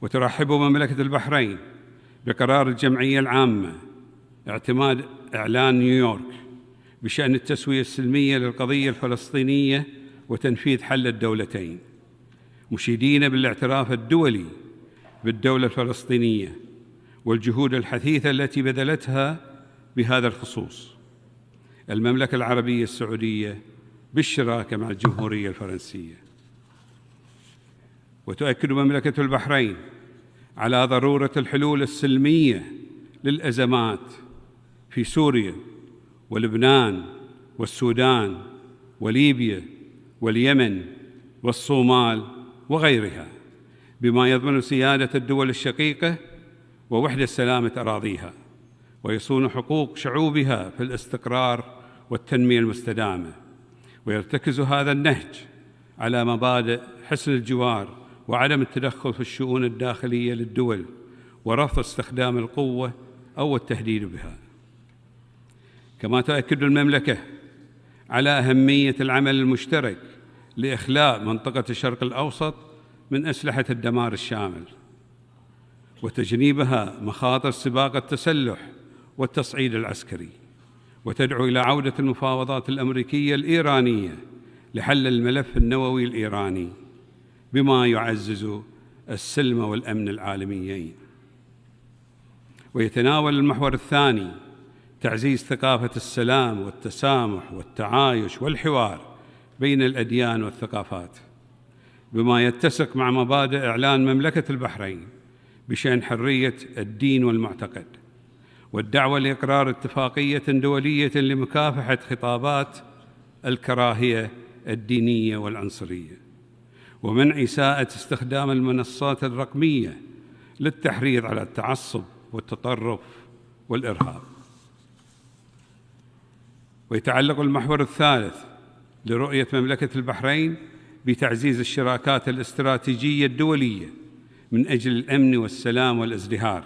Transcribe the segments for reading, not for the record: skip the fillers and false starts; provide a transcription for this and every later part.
وترحب مملكة البحرين بقرار الجمعية العامة اعتماد إعلان نيويورك بشأن التسوية السلمية للقضية الفلسطينية وتنفيذ حل الدولتين، مشيدين بالاعتراف الدولي بالدولة الفلسطينية والجهود الحثيثة التي بذلتها بهذا الخصوص المملكة العربية السعودية بالشراكة مع الجمهورية الفرنسية. وتؤكد مملكة البحرين على ضرورة الحلول السلمية للأزمات في سوريا ولبنان والسودان وليبيا واليمن والصومال وغيرها، بما يضمن سيادة الدول الشقيقة ووحدة سلامة أراضيها، ويصون حقوق شعوبها في الاستقرار والتنمية المستدامة. ويرتكز هذا النهج على مبادئ حسن الجوار وعدم التدخل في الشؤون الداخلية للدول ورفض استخدام القوة أو التهديد بها. كما تؤكد المملكة على أهمية العمل المشترك لإخلاء منطقة الشرق الأوسط من أسلحة الدمار الشامل وتجنيبها مخاطر سباق التسلح والتصعيد العسكري، وتدعو إلى عودة المفاوضات الأمريكية الإيرانية لحل الملف النووي الإيراني بما يعزز السلم والأمن العالميين. ويتناول المحور الثاني تعزيز ثقافة السلام والتسامح والتعايش والحوار بين الأديان والثقافات، بما يتسق مع مبادئ إعلان مملكة البحرين بشأن حرية الدين والمعتقد، والدعوة لإقرار اتفاقية دولية لمكافحة خطابات الكراهية الدينية والعنصرية، ومنع إساءة استخدام المنصات الرقمية للتحريض على التعصب والتطرف والإرهاب. ويتعلق المحور الثالث لرؤية مملكة البحرين بتعزيز الشراكات الاستراتيجية الدولية من أجل الأمن والسلام والازدهار.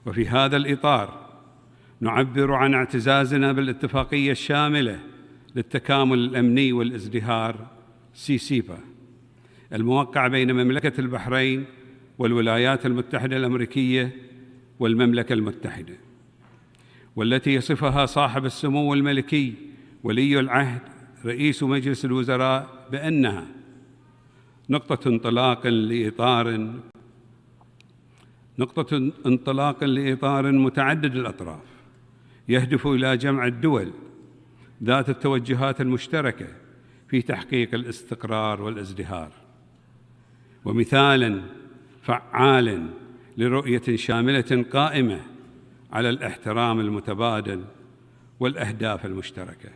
وفي هذا الإطار نعبر عن اعتزازنا بالاتفاقية الشاملة للتكامل الأمني والازدهار سيسيبا الموقعة بين مملكة البحرين والولايات المتحدة الأمريكية والمملكة المتحدة، والتي يصفها صاحب السمو الملكي ولي العهد رئيس مجلس الوزراء بأنها نقطة انطلاق لإطار متعدد الأطراف يهدف إلى جمع الدول ذات التوجهات المشتركة في تحقيق الاستقرار والازدهار، ومثالاً فعالاً لرؤية شاملة قائمة على الاحترام المتبادل والأهداف المشتركة.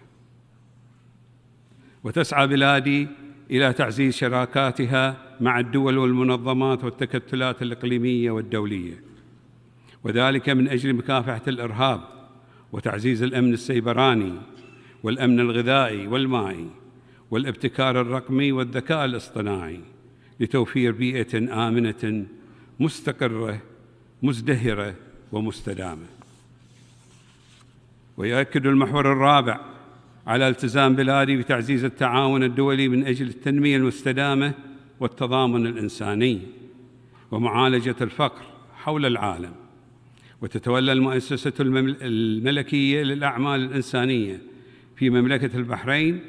وتسعى بلادي إلى تعزيز شراكاتها مع الدول والمنظمات والتكتلات الإقليمية والدولية، وذلك من أجل مكافحة الإرهاب وتعزيز الأمن السيبراني والأمن الغذائي والمائي والابتكار الرقمي والذكاء الاصطناعي لتوفير بيئة آمنة مستقرة مزدهرة ومستدامة. ويؤكد المحور الرابع على التزام بلادي بتعزيز التعاون الدولي من أجل التنمية المستدامة والتضامن الإنساني ومعالجة الفقر حول العالم. وتتولى المؤسسة الملكية للأعمال الإنسانية في مملكة البحرين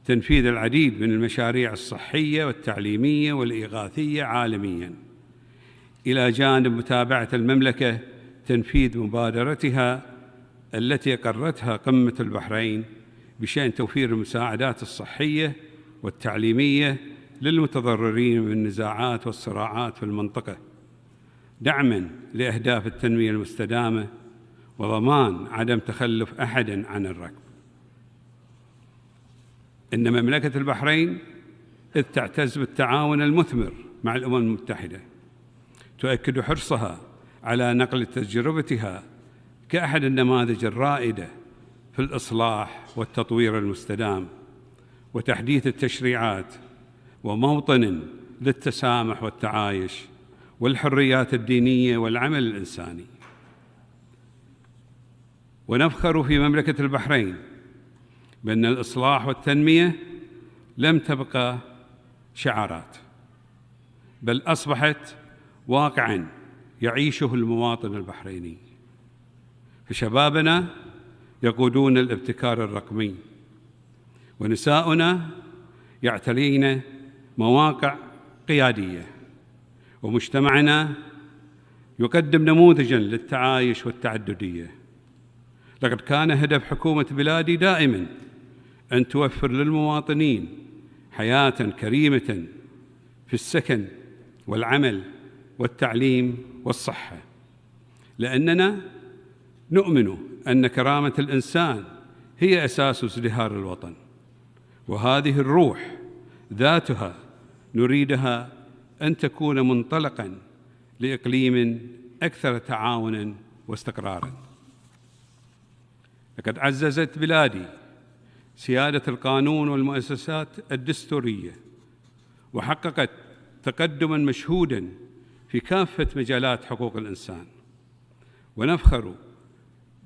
تنفيذ العديد من المشاريع الصحية والتعليمية والإغاثية عالمياً، إلى جانب متابعة المملكة تنفيذ مبادرتها التي أقرتها قمة البحرين بشأن توفير المساعدات الصحية والتعليمية للمتضررين من النزاعات والصراعات في المنطقة، دعماً لأهداف التنمية المستدامة وضمان عدم تخلف أحد عن الركب. إن مملكة البحرين إذ تعتز بالتعاون المثمر مع الأمم المتحدة تؤكد حرصها على نقل تجربتها كأحد النماذج الرائدة في الإصلاح والتطوير المستدام وتحديث التشريعات وموطن للتسامح والتعايش والحريات الدينية والعمل الإنساني. ونفخر في مملكة البحرين بأن الإصلاح والتنمية لم تبقى شعارات، بل أصبحت واقعاً يعيشه المواطن البحريني. فشبابنا يقودون الابتكار الرقمي، ونساؤنا يعتلين مواقع قيادية، ومجتمعنا يقدم نموذجاً للتعايش والتعددية. لقد كان هدف حكومة بلادي دائماً أن توفر للمواطنين حياة كريمة في السكن والعمل والتعليم والصحة، لأننا نؤمن أن كرامة الإنسان هي أساس ازدهار الوطن، وهذه الروح ذاتها نريدها أن تكون منطلقاً لإقليم أكثر تعاوناً واستقراراً. لقد عززت بلادي سيادة القانون والمؤسسات الدستورية، وحققت تقدماً مشهوداً في كافة مجالات حقوق الإنسان، ونفخر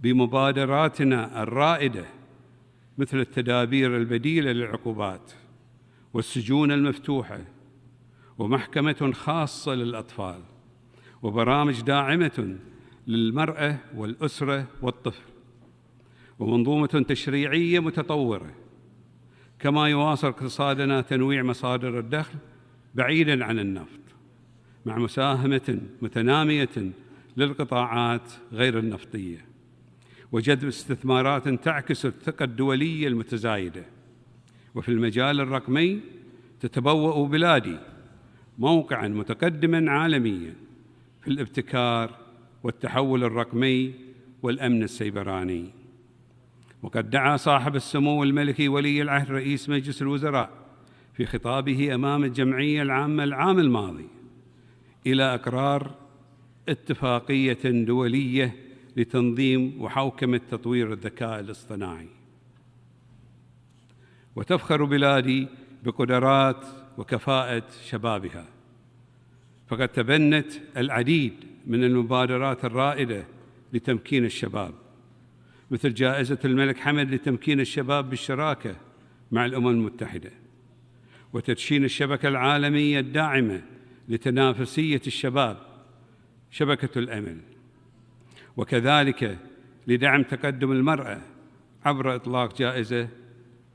بمبادراتنا الرائدة مثل التدابير البديلة للعقوبات والسجون المفتوحة ومحكمة خاصة للأطفال وبرامج داعمة للمرأة والأسرة والطفل ومنظومة تشريعية متطورة. كما يواصل اقتصادنا تنويع مصادر الدخل بعيداً عن النفط، مع مساهمة متنامية للقطاعات غير النفطية، وجذب استثمارات تعكس الثقة الدولية المتزايدة. وفي المجال الرقمي تتبوأ بلادي موقعاً متقدماً عالمياً في الابتكار والتحول الرقمي والأمن السيبراني. وقد دعا صاحب السمو الملكي ولي العهد رئيس مجلس الوزراء في خطابه أمام الجمعية العامة العام الماضي إلى إقرار اتفاقية دولية لتنظيم وحوكمة تطوير الذكاء الاصطناعي. وتفخر بلادي بقدرات وكفاءة شبابها، فقد تبنت العديد من المبادرات الرائدة لتمكين الشباب، مثل جائزة الملك حمد لتمكين الشباب بالشراكة مع الأمم المتحدة، وتدشين الشبكة العالمية الداعمة لتنافسية الشباب شبكة الأمل، وكذلك لدعم تقدم المرأة عبر إطلاق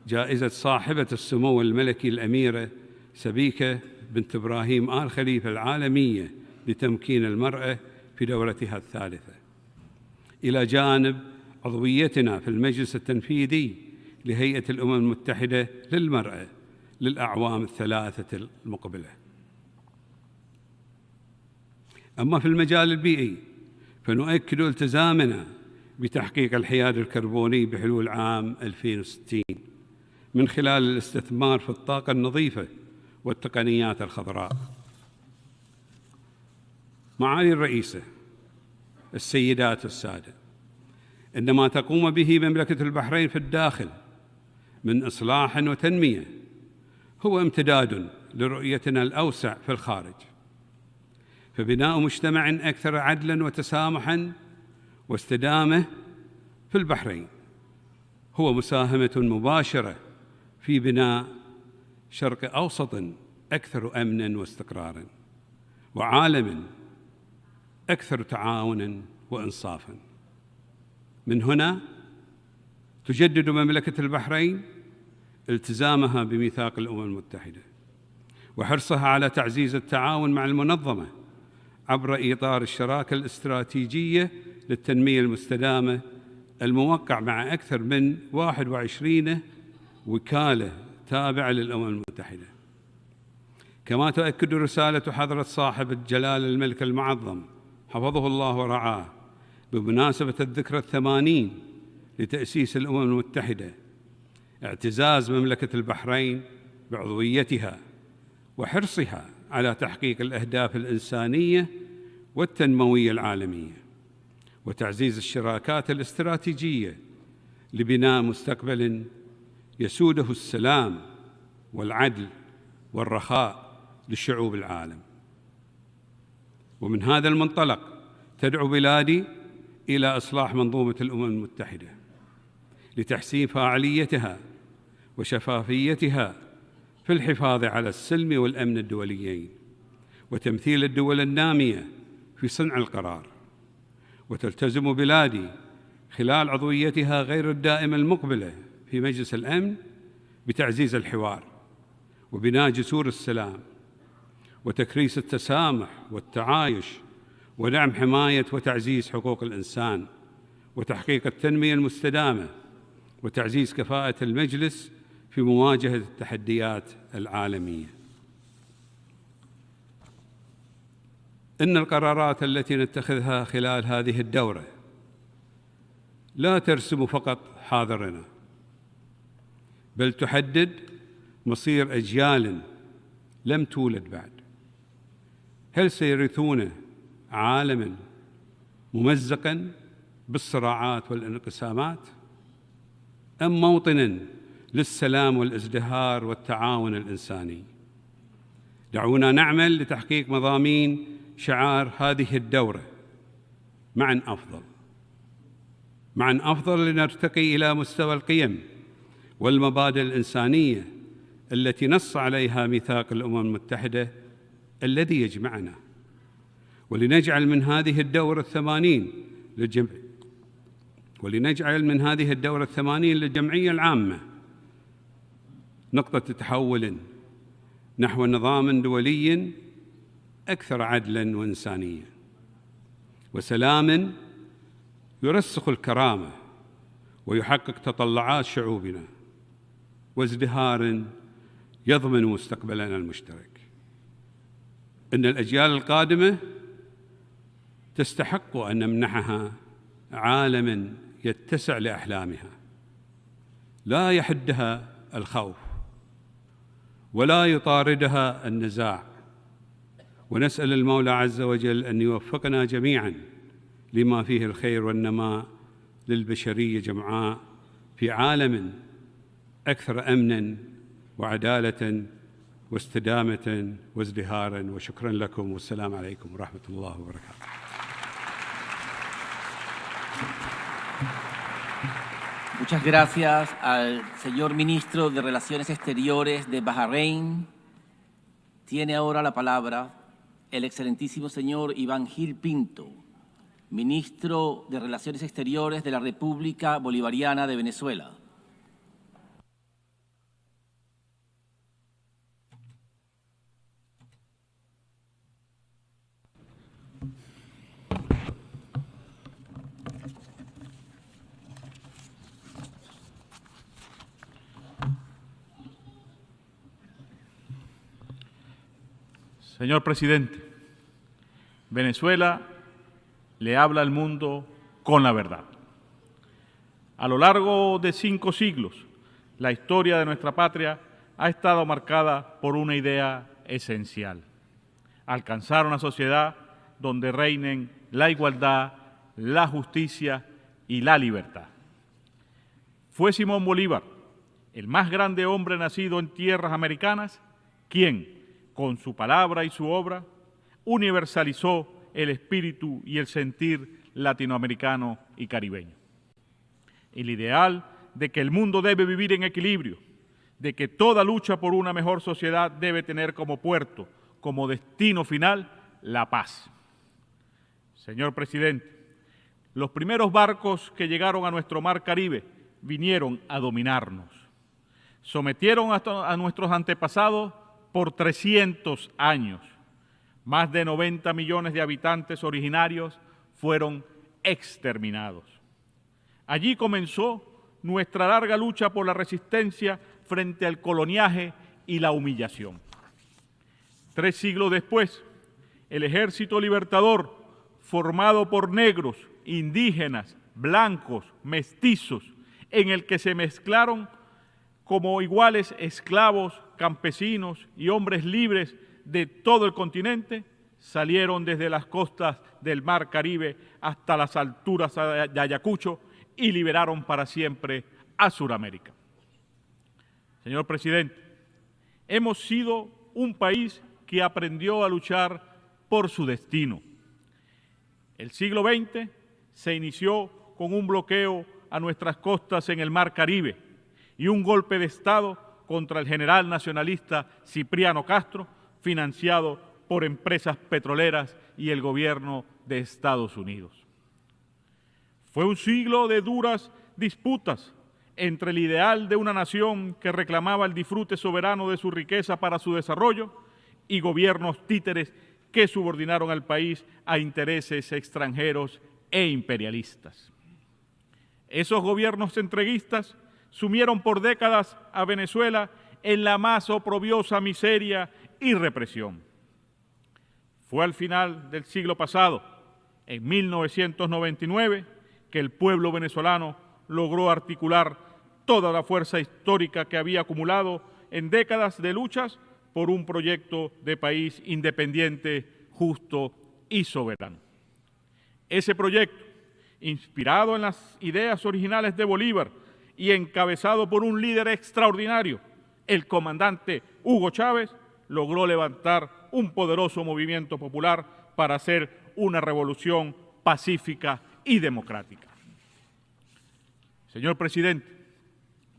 جائزة صاحبة السمو الملكي الأميرة سبيكة بنت إبراهيم آل خليفة العالمية لتمكين المرأة في دورتها الثالثة، إلى جانب عضويتنا في المجلس التنفيذي لهيئة الأمم المتحدة للمرأة للأعوام الثلاثة المقبلة. أما في المجال البيئي فنؤكد التزامنا بتحقيق الحياد الكربوني بحلول عام 2060 من خلال الاستثمار في الطاقة النظيفة والتقنيات الخضراء. معالي الرئيسة، السيدات والسادة، إن ما تقوم به مملكة البحرين في الداخل من إصلاح وتنمية هو امتداد لرؤيتنا الأوسع في الخارج، فبناء مجتمع أكثر عدلاً وتسامحاً واستدامة في البحرين هو مساهمة مباشرة في بناء شرق أوسط أكثر أمناً واستقراراً، وعالم أكثر تعاوناً وإنصافاً. من هنا تجدد مملكة البحرين التزامها بميثاق الأمم المتحدة وحرصها على تعزيز التعاون مع المنظمة عبر إطار الشراكة الاستراتيجية للتنمية المستدامة الموقع مع أكثر من 21 وكالة تابعة للأمم المتحدة. كما تؤكد رسالة حضرة صاحب الجلالة الملك المعظم حفظه الله ورعاه بمناسبة الذكرى 80 لتأسيس الأمم المتحدة اعتزاز مملكة البحرين بعضويتها وحرصها على تحقيق الأهداف الإنسانية والتنموية العالمية، وتعزيز الشراكات الاستراتيجية لبناء مستقبل يسوده السلام والعدل والرخاء للشعوب العالم. ومن هذا المنطلق تدعو بلادي إلى إصلاح منظومة الأمم المتحدة لتحسين فاعليتها وشفافيتها في الحفاظ على السلم والأمن الدوليين، وتمثيل الدول النامية في صنع القرار. وتلتزم بلادي خلال عضويتها غير الدائمة المقبلة في مجلس الأمن بتعزيز الحوار وبناء جسور السلام وتكريس التسامح والتعايش ودعم حماية وتعزيز حقوق الإنسان وتحقيق التنمية المستدامة وتعزيز كفاءة المجلس في مواجهة التحديات العالمية. إن القرارات التي نتخذها خلال هذه الدورة لا ترسم فقط حاضرنا، بل تحدد مصير أجيال لم تولد بعد. هل سيرثون عالماً ممزقاً بالصراعات والانقسامات، أم موطناً للسلام والازدهار والتعاون الإنساني؟ دعونا نعمل لتحقيق مضامين شعار هذه الدورة: معاً أفضل لنرتقي إلى مستوى القيم والمبادئ الإنسانية التي نص عليها ميثاق الأمم المتحدة الذي يجمعنا، ولنجعل من هذه الدورة 80 للجمعية العامة نقطة تحول نحو نظام دولي أكثر عدلاً وإنسانية وسلام يرسخ الكرامة ويحقق تطلعات شعوبنا وازدهار يضمن مستقبلنا المشترك. إن الأجيال القادمة تستحق أن نمنحها عالماً يتسع لأحلامها لا يحدها الخوف ولا يطاردها النزاع، ونسأل المولى عز وجل أن يوفقنا جميعاً لما فيه الخير والنماء للبشرية جمعاء في عالم أكثر أمناً وعدالة واستدامة وازدهاراً. وشكراً لكم والسلام عليكم ورحمة الله وبركاته. Muchas gracias al señor ministro de Relaciones Exteriores de Bahrein. Tiene ahora la palabra el excelentísimo señor Iván Gil Pinto, ministro de Relaciones Exteriores de la República Bolivariana de Venezuela. Señor presidente, Venezuela le habla al mundo con la verdad. A lo largo de 5 siglos, la historia de nuestra patria ha estado marcada por una idea esencial: alcanzar una sociedad donde reinen la igualdad, la justicia y la libertad. Fue Simón Bolívar, el más grande hombre nacido en tierras americanas, quien, con su palabra y su obra, universalizó el espíritu y el sentir latinoamericano y caribeño. El ideal de que el mundo debe vivir en equilibrio, de que toda lucha por una mejor sociedad debe tener como puerto, como destino final, la paz. Señor presidente, los primeros barcos que llegaron a nuestro mar Caribe vinieron a dominarnos. Sometieron a nuestros antepasados por 300 años. Más de 90 millones de habitantes originarios fueron exterminados. Allí comenzó nuestra larga lucha por la resistencia frente al coloniaje y la humillación. 3 siglos después, el Ejército Libertador, formado por negros, indígenas, blancos, mestizos, en el que se mezclaron como iguales esclavos, campesinos y hombres libres de todo el continente, salieron desde las costas del mar Caribe hasta las alturas de Ayacucho y liberaron para siempre a Sudamérica. Señor presidente, hemos sido un país que aprendió a luchar por su destino. El siglo XX se inició con un bloqueo a nuestras costas en el mar Caribe y un golpe de Estado contra el general nacionalista Cipriano Castro, financiado por empresas petroleras y el gobierno de Estados Unidos. Fue un siglo de duras disputas entre el ideal de una nación que reclamaba el disfrute soberano de su riqueza para su desarrollo y gobiernos títeres que subordinaron al país a intereses extranjeros e imperialistas. Esos gobiernos entreguistas sumieron por décadas a Venezuela en la más oprobiosa miseria y represión. Fue al final del siglo pasado, en 1999, que el pueblo venezolano logró articular toda la fuerza histórica que había acumulado en décadas de luchas por un proyecto de país independiente, justo y soberano. Ese proyecto, inspirado en las ideas originales de Bolívar y encabezado por un líder extraordinario, el comandante Hugo Chávez, logró levantar un poderoso movimiento popular para hacer una revolución pacífica y democrática. Señor presidente,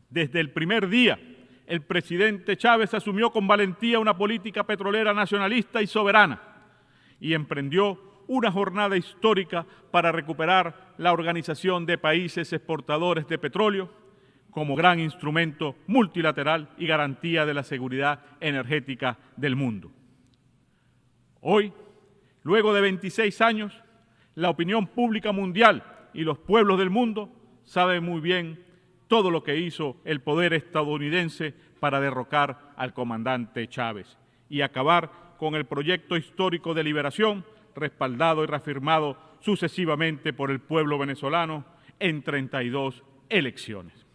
desde el primer día, el presidente Chávez asumió con valentía una política petrolera nacionalista y soberana y emprendió una jornada histórica para recuperar la Organización de Países Exportadores de Petróleo como gran instrumento multilateral y garantía de la seguridad energética del mundo. Hoy, luego de 26 años, la opinión pública mundial y los pueblos del mundo saben muy bien todo lo que hizo el poder estadounidense para derrocar al comandante Chávez y acabar con el proyecto histórico de liberación respaldado y reafirmado sucesivamente por el pueblo venezolano en 32 elecciones.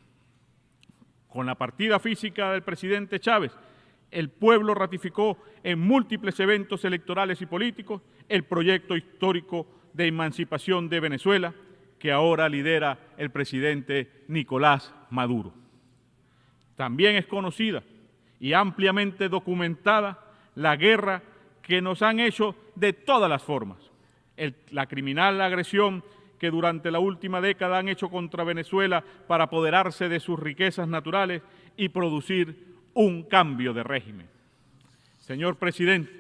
Con la partida física del presidente Chávez, el pueblo ratificó en múltiples eventos electorales y políticos el proyecto histórico de emancipación de Venezuela, que ahora lidera el presidente Nicolás Maduro. También es conocida y ampliamente documentada la guerra que nos han hecho de todas las formas, la criminal agresión que durante la última década han hecho contra Venezuela para apoderarse de sus riquezas naturales y producir un cambio de régimen. Señor presidente,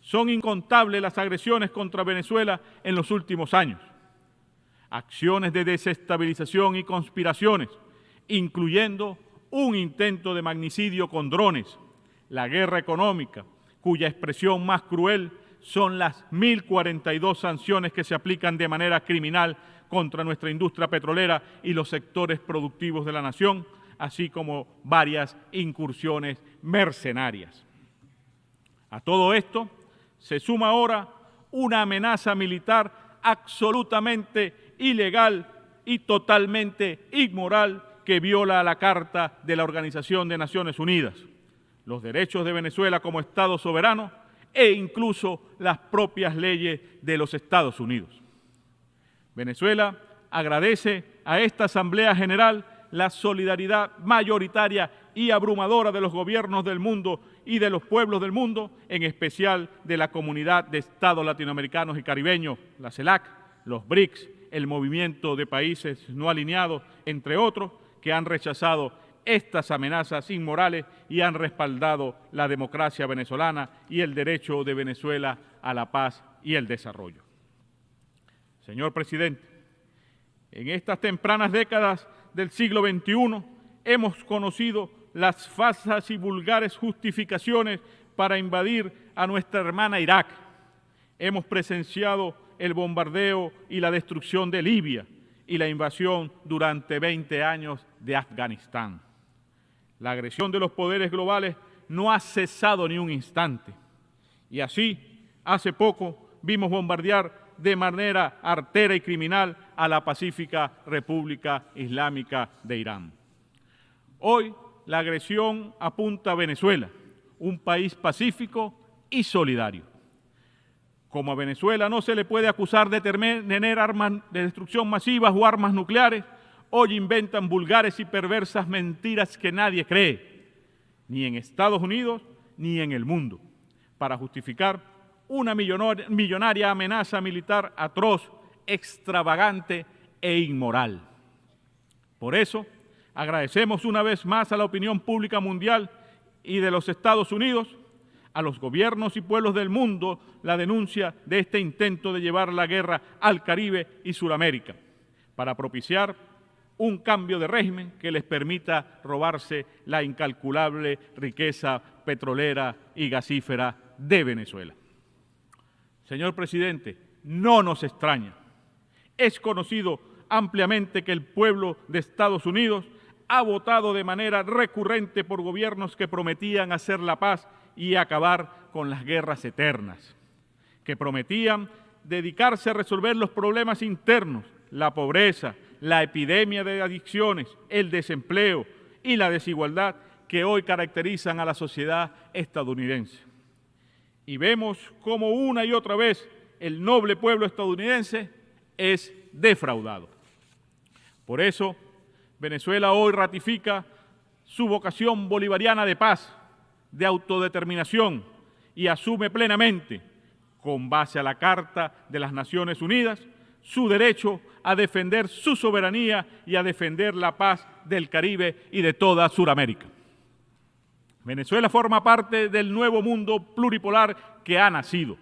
son incontables las agresiones contra Venezuela en los últimos años. Acciones de desestabilización y conspiraciones, incluyendo un intento de magnicidio con drones, la guerra económica, cuya expresión más cruel son las 1.042 sanciones que se aplican de manera criminal contra nuestra industria petrolera y los sectores productivos de la nación, así como varias incursiones mercenarias. A todo esto se suma ahora una amenaza militar absolutamente ilegal y totalmente inmoral que viola la Carta de la Organización de Naciones Unidas, los derechos de Venezuela como Estado soberano e incluso las propias leyes de los Estados Unidos. Venezuela agradece a esta Asamblea General la solidaridad mayoritaria y abrumadora de los gobiernos del mundo y de los pueblos del mundo, en especial de la Comunidad de Estados Latinoamericanos y Caribeños, la CELAC, los BRICS, el Movimiento de Países No Alineados, entre otros, que han rechazado estas amenazas inmorales y han respaldado la democracia venezolana y el derecho de Venezuela a la paz y el desarrollo. Señor presidente, en estas tempranas décadas del siglo XXI hemos conocido las falsas y vulgares justificaciones para invadir a nuestra hermana Irak. Hemos presenciado el bombardeo y la destrucción de Libia y la invasión durante 20 años de Afganistán. La agresión de los poderes globales no ha cesado ni un instante. Y así, hace poco, vimos bombardear de manera artera y criminal a la pacífica República Islámica de Irán. Hoy, la agresión apunta a Venezuela, un país pacífico y solidario. Como a Venezuela no se le puede acusar de tener armas de destrucción masivas o armas nucleares, hoy inventan vulgares y perversas mentiras que nadie cree, ni en Estados Unidos ni en el mundo, para justificar una millonaria amenaza militar atroz, extravagante e inmoral. Por eso, agradecemos una vez más a la opinión pública mundial y de los Estados Unidos a los gobiernos y pueblos del mundo la denuncia de este intento de llevar la guerra al Caribe y Sudamérica, para propiciar un cambio de régimen que les permita robarse la incalculable riqueza petrolera y gasífera de Venezuela. Señor presidente, no nos extraña. Es conocido ampliamente que el pueblo de Estados Unidos ha votado de manera recurrente por gobiernos que prometían hacer la paz y acabar con las guerras eternas, que prometían dedicarse a resolver los problemas internos, la pobreza, la epidemia de adicciones, el desempleo y la desigualdad que hoy caracterizan a la sociedad estadounidense. Y vemos cómo una y otra vez el noble pueblo estadounidense es defraudado. Por eso, Venezuela hoy ratifica su vocación bolivariana de paz, de autodeterminación y asume plenamente, con base a la Carta de las Naciones Unidas, su derecho a defender su soberanía y a defender la paz del Caribe y de toda Sudamérica. Venezuela forma parte del nuevo mundo pluripolar que ha nacido.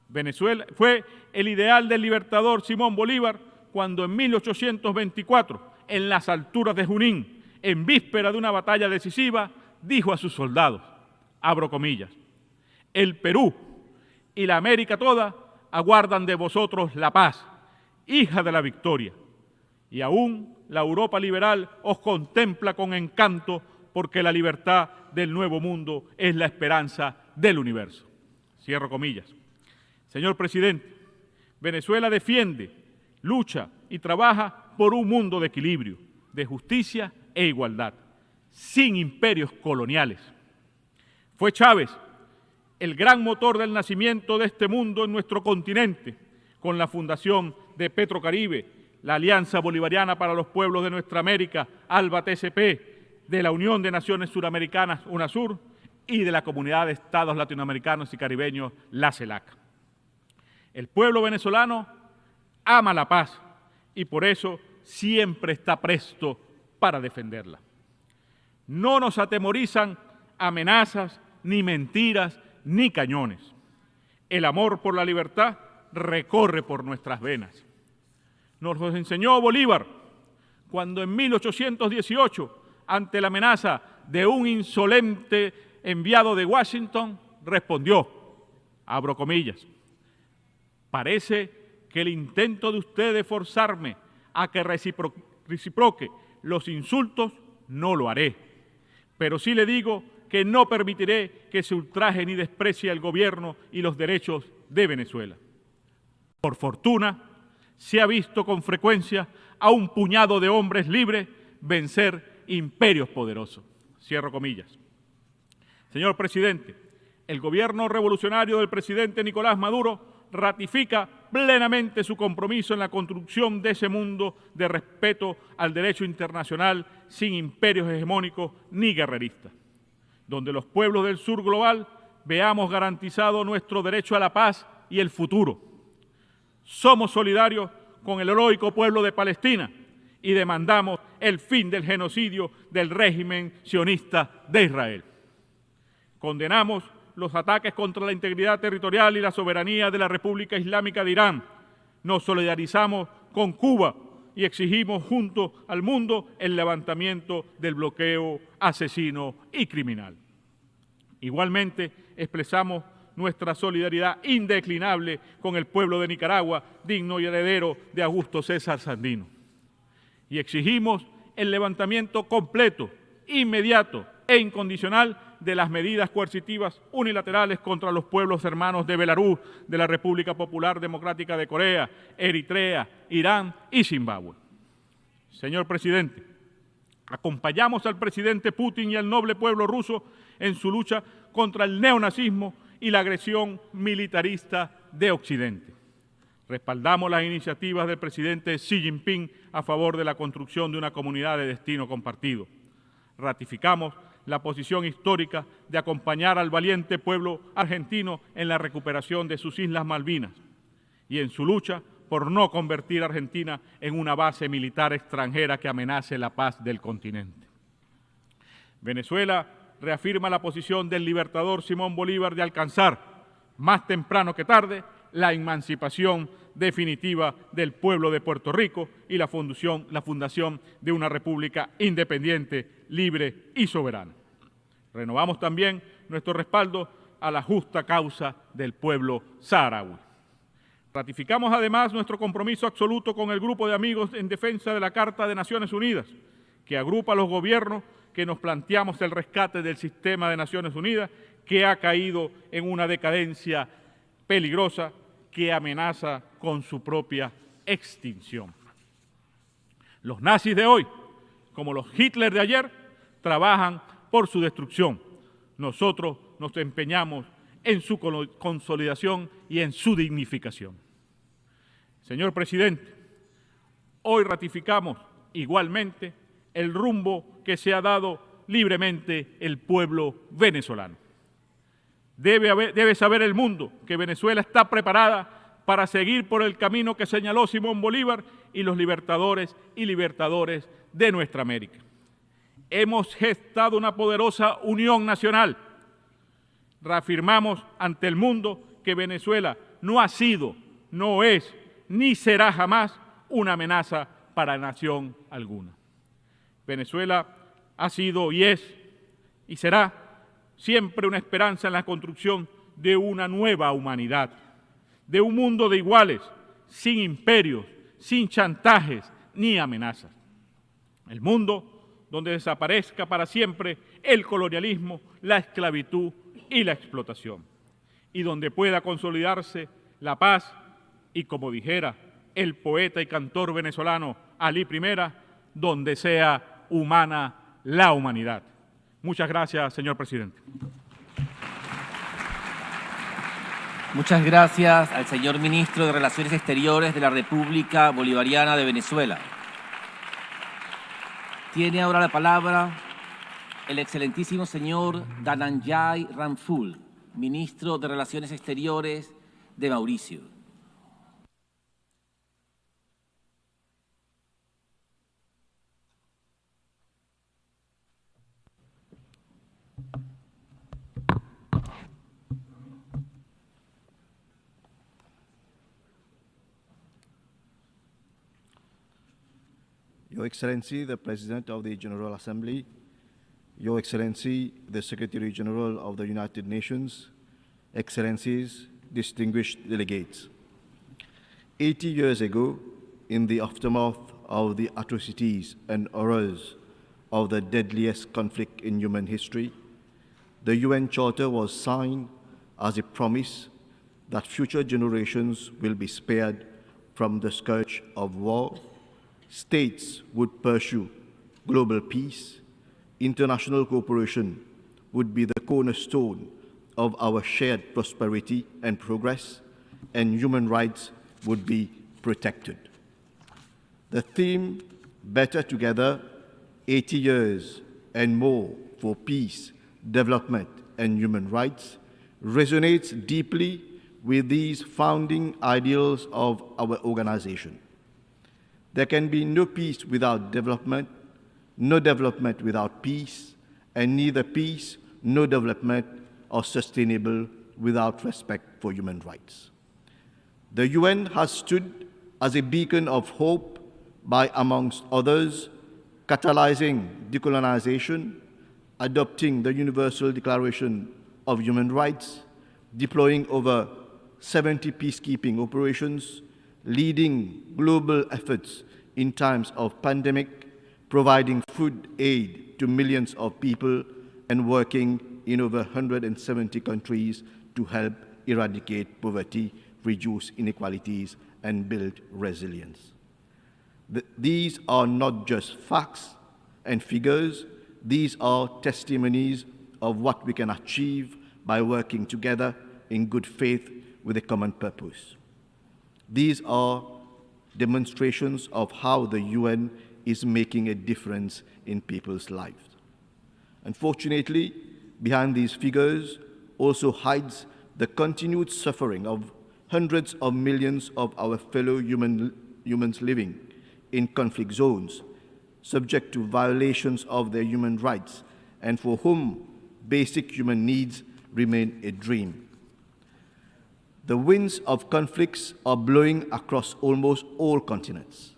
Venezuela fue el ideal del libertador Simón Bolívar cuando en 1824, en las alturas de Junín, en víspera de una batalla decisiva, dijo a sus soldados, abro comillas, el Perú y la América toda aguardan de vosotros la paz, hija de la victoria, y aún la Europa liberal os contempla con encanto porque la libertad del nuevo mundo es la esperanza del universo. Cierro comillas. Señor presidente, Venezuela defiende, lucha y trabaja por un mundo de equilibrio, de justicia e igualdad, sin imperios coloniales. Fue Chávez el gran motor del nacimiento de este mundo en nuestro continente, con la fundación de Petrocaribe, la Alianza Bolivariana para los Pueblos de Nuestra América, ALBA-TCP, de la Unión de Naciones Suramericanas, UNASUR, y de la Comunidad de Estados Latinoamericanos y Caribeños, la CELAC. El pueblo venezolano ama la paz y por eso siempre está presto para defenderla. No nos atemorizan amenazas, ni mentiras, ni cañones. El amor por la libertad recorre por nuestras venas. Nos lo enseñó Bolívar cuando en 1818, ante la amenaza de un insolente enviado de Washington, respondió, abro comillas, parece que el intento de ustedes forzarme a que reciproque los insultos no lo haré, pero sí le digo que no permitiré que se ultraje ni desprecie el gobierno y los derechos de Venezuela. Por fortuna, se ha visto con frecuencia a un puñado de hombres libres vencer imperios poderosos. Cierro comillas. Señor presidente, el gobierno revolucionario del presidente Nicolás Maduro ratifica plenamente su compromiso en la construcción de ese mundo de respeto al derecho internacional sin imperios hegemónicos ni guerreristas, donde los pueblos del sur global veamos garantizado nuestro derecho a la paz y el futuro. Somos solidarios con el heroico pueblo de Palestina y demandamos el fin del genocidio del régimen sionista de Israel. Condenamos los ataques contra la integridad territorial y la soberanía de la República Islámica de Irán. Nos solidarizamos con Cuba y exigimos junto al mundo el levantamiento del bloqueo asesino y criminal. Igualmente, expresamos nuestra solidaridad indeclinable con el pueblo de Nicaragua, digno y heredero de Augusto César Sandino. Y exigimos el levantamiento completo, inmediato e incondicional de las medidas coercitivas unilaterales contra los pueblos hermanos de Belarus, de la República Popular Democrática de Corea, Eritrea, Irán y Zimbabue. Señor presidente, acompañamos al presidente Putin y al noble pueblo ruso en su lucha contra el neonazismo y la agresión militarista de Occidente. Respaldamos las iniciativas del presidente Xi Jinping a favor de la construcción de una comunidad de destino compartido. Ratificamos la posición histórica de acompañar al valiente pueblo argentino en la recuperación de sus Islas Malvinas y en su lucha por no convertir a Argentina en una base militar extranjera que amenace la paz del continente. Venezuela reafirma la posición del libertador Simón Bolívar de alcanzar, más temprano que tarde, la emancipación definitiva del pueblo de Puerto Rico y la fundación de una república independiente, libre y soberana. Renovamos también nuestro respaldo a la justa causa del pueblo saharaui. Ratificamos además nuestro compromiso absoluto con el grupo de amigos en defensa de la Carta de Naciones Unidas, que agrupa a los gobiernos que nos planteamos el rescate del sistema de Naciones Unidas, que ha caído en una decadencia peligrosa que amenaza con su propia extinción. Los nazis de hoy, como los Hitler de ayer, trabajan por su destrucción. Nosotros nos empeñamos en su consolidación y en su dignificación. Señor presidente, hoy ratificamos igualmente el rumbo que se ha dado libremente el pueblo venezolano. Debe saber el mundo que Venezuela está preparada para seguir por el camino que señaló Simón Bolívar y los libertadores de nuestra América. Hemos gestado una poderosa unión nacional. Reafirmamos ante el mundo que Venezuela no ha sido, no es, ni será jamás una amenaza para nación alguna. Venezuela ha sido y es y será siempre una esperanza en la construcción de una nueva humanidad, de un mundo de iguales, sin imperios, sin chantajes ni amenazas. El mundo donde desaparezca para siempre el colonialismo, la esclavitud y la explotación, y donde pueda consolidarse la paz y, como dijera el poeta y cantor venezolano Alí I, donde sea humana la humanidad. Muchas gracias, señor presidente. Muchas gracias al señor ministro de Relaciones Exteriores de la República Bolivariana de Venezuela. Tiene ahora la palabra el excelentísimo señor Dananjay Ramphul, ministro de Relaciones Exteriores de Mauricio. Your Excellency, the President of the General Assembly, Your Excellency, the Secretary General of the United Nations, Excellencies, distinguished delegates. 80 years ago, in the aftermath of the atrocities and horrors of the deadliest conflict in human history, the UN Charter was signed as a promise that future generations will be spared from the scourge of war. States would pursue global peace. International cooperation would be the cornerstone of our shared prosperity and progress, and human rights would be protected. The theme, Better Together, 80 years and more for peace, development, and human rights, resonates deeply with these founding ideals of our organization. There can be no peace without development, no development without peace, and neither peace nor development are sustainable without respect for human rights. The UN has stood as a beacon of hope by, amongst others, catalyzing decolonization, adopting the Universal Declaration of Human Rights, deploying over 70 peacekeeping operations, leading global efforts in times of pandemic, providing food aid to millions of people, and working in over 170 countries to help eradicate poverty, reduce inequalities, and build resilience. These are not just facts and figures, these are testimonies of what we can achieve by working together in good faith with a common purpose. These are demonstrations of how the UN is making a difference in people's lives. Unfortunately, behind these figures also hides the continued suffering of hundreds of millions of our fellow humans living in conflict zones, subject to violations of their human rights, and for whom basic human needs remain a dream. The winds of conflicts are blowing across almost all continents,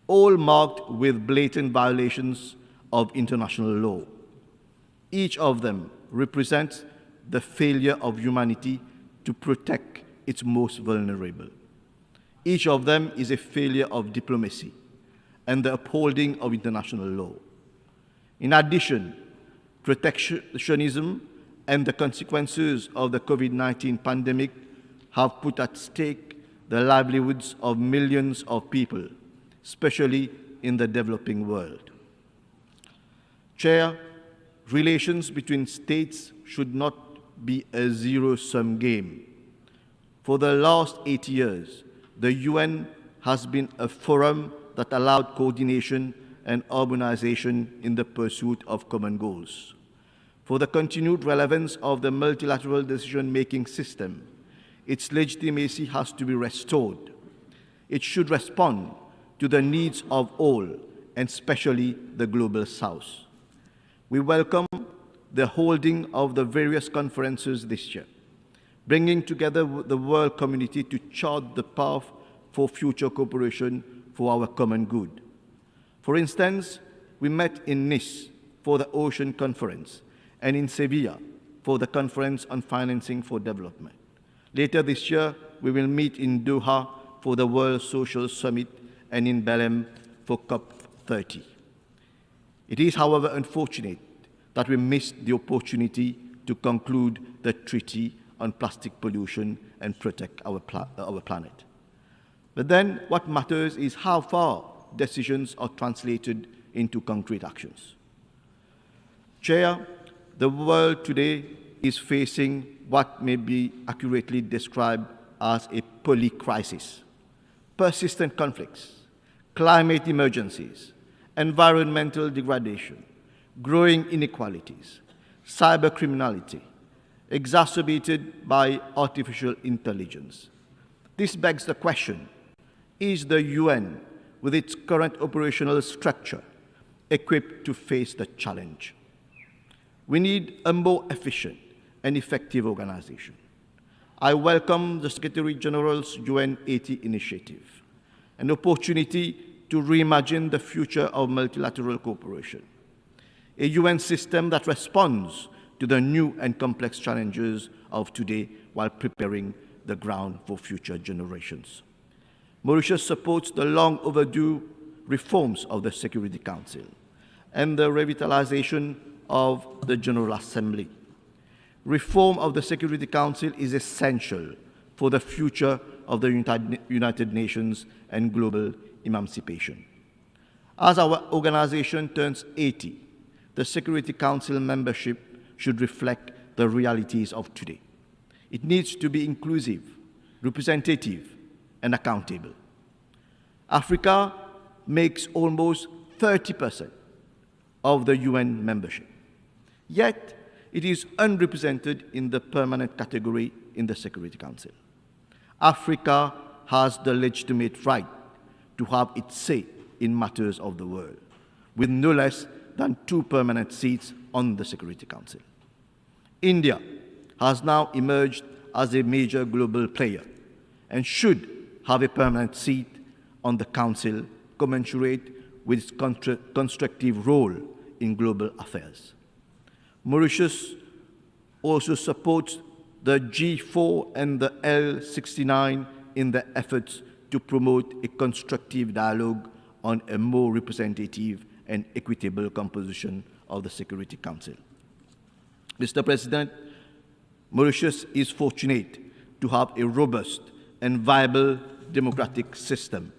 all marked with blatant violations of international law. Each of them represents the failure of humanity to protect its most vulnerable. Each of them is a failure of diplomacy and the upholding of international law. In addition, protectionism and the consequences of the COVID-19 pandemic have put at stake the livelihoods of millions of people, especially in the developing world. Chair, relations between states should not be a zero-sum game. For the last 8 years, the UN has been a forum that allowed coordination and harmonization in the pursuit of common goals. For the continued relevance of the multilateral decision-making system, its legitimacy has to be restored. It should respond to the needs of all, and especially the Global South. We welcome the holding of the various conferences this year, bringing together the world community to chart the path for future cooperation for our common good. For instance, we met in Nice for the Ocean Conference and in Sevilla for the Conference on Financing for Development. Later this year, we will meet in Doha for the World Social Summit and in Belém for COP30. It is, however, unfortunate that we missed the opportunity to conclude the Treaty on Plastic Pollution and protect our planet. But then what matters is how far decisions are translated into concrete actions. Chair, the world today is facing what may be accurately described as a polycrisis: persistent conflicts, climate emergencies, environmental degradation, growing inequalities, cybercriminality, exacerbated by artificial intelligence. This begs the question: is the UN, with its current operational structure, equipped to face the challenge? We need a more efficient and effective organization. I welcome the Secretary General's UN 80 initiative, an opportunity to reimagine the future of multilateral cooperation, a UN system that responds to the new and complex challenges of today while preparing the ground for future generations. Mauritius supports the long overdue reforms of the Security Council and the revitalization of the General Assembly. Reform of the Security Council is essential for the future of the United Nations and global emancipation. As our organization turns 80, the Security Council membership should reflect the realities of today. It needs to be inclusive, representative, and accountable. Africa makes almost 30% of the UN membership, yet it is unrepresented in the permanent category in the Security Council. Africa has the legitimate right to have its say in matters of the world, with no less than 2 permanent seats on the Security Council. India has now emerged as a major global player and should have a permanent seat on the Council commensurate with its constructive role in global affairs. Mauritius also supports the G4 and the L69 in their efforts to promote a constructive dialogue on a more representative and equitable composition of the Security Council. Mr. President, Mauritius is fortunate to have a robust and viable democratic system.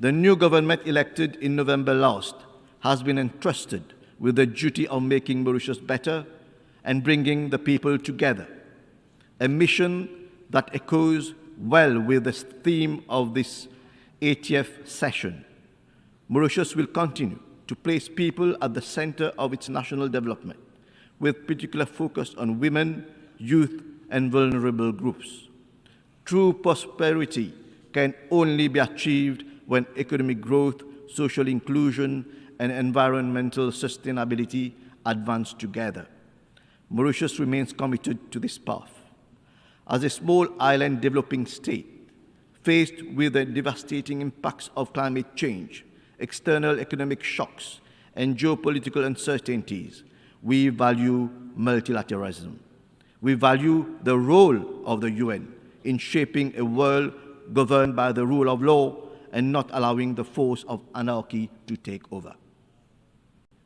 The new government elected in November last has been entrusted with the duty of making Mauritius better and bringing the people together, a mission that echoes well with the theme of this 80th session. Mauritius will continue to place people at the center of its national development, with particular focus on women, youth, and vulnerable groups. True prosperity can only be achieved when economic growth, social inclusion, and environmental sustainability advance together. Mauritius remains committed to this path. As a small island developing state, faced with the devastating impacts of climate change, external economic shocks, and geopolitical uncertainties, we value multilateralism. We value the role of the UN in shaping a world governed by the rule of law and not allowing the force of anarchy to take over.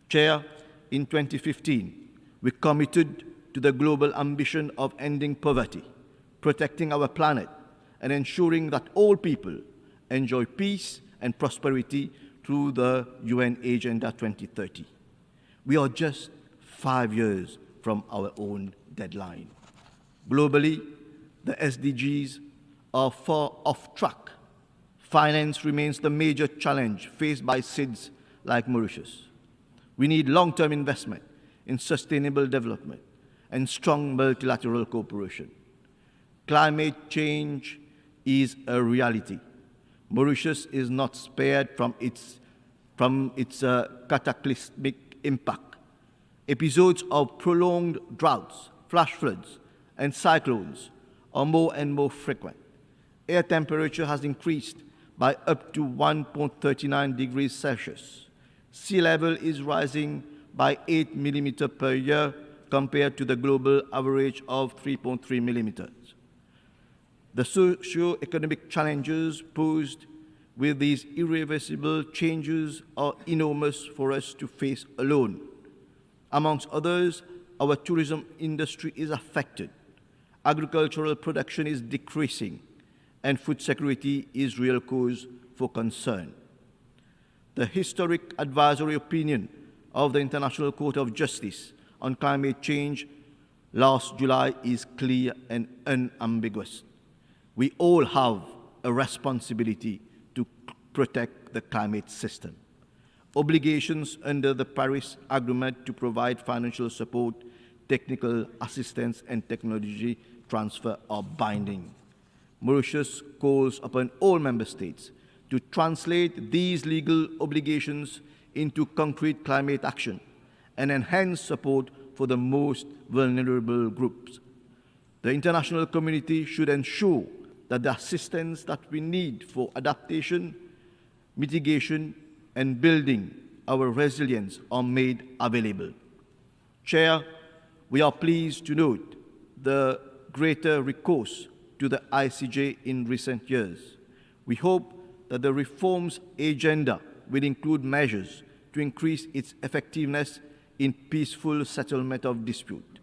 Chair, in 2015, we committed to the global ambition of ending poverty, protecting our planet, and ensuring that all people enjoy peace and prosperity through the UN Agenda 2030. We are just 5 years from our own deadline. Globally, the SDGs are far off track. Finance remains the major challenge faced by SIDS like Mauritius. We need long-term investment in sustainable development and strong multilateral cooperation. Climate change is a reality. Mauritius is not spared from its cataclysmic impact. Episodes of prolonged droughts, flash floods, and cyclones are more and more frequent. Air temperature has increased by up to 1.39 degrees Celsius. Sea level is rising by 8 millimeters per year compared to the global average of 3.3 millimeters. The socio-economic challenges posed with these irreversible changes are enormous for us to face alone. Amongst others, our tourism industry is affected, agricultural production is decreasing, and food security is real cause for concern. The historic advisory opinion of the International Court of Justice on climate change last July is clear and unambiguous. We all have a responsibility to protect the climate system. Obligations under the Paris Agreement to provide financial support, technical assistance, and technology transfer are binding. Mauritius calls upon all member states to translate these legal obligations into concrete climate action and enhance support for the most vulnerable groups. The international community should ensure that the assistance that we need for adaptation, mitigation, and building our resilience are made available. Chair, we are pleased to note the greater recourse to the ICJ in recent years. We hope that the reforms agenda will include measures to increase its effectiveness in peaceful settlement of dispute.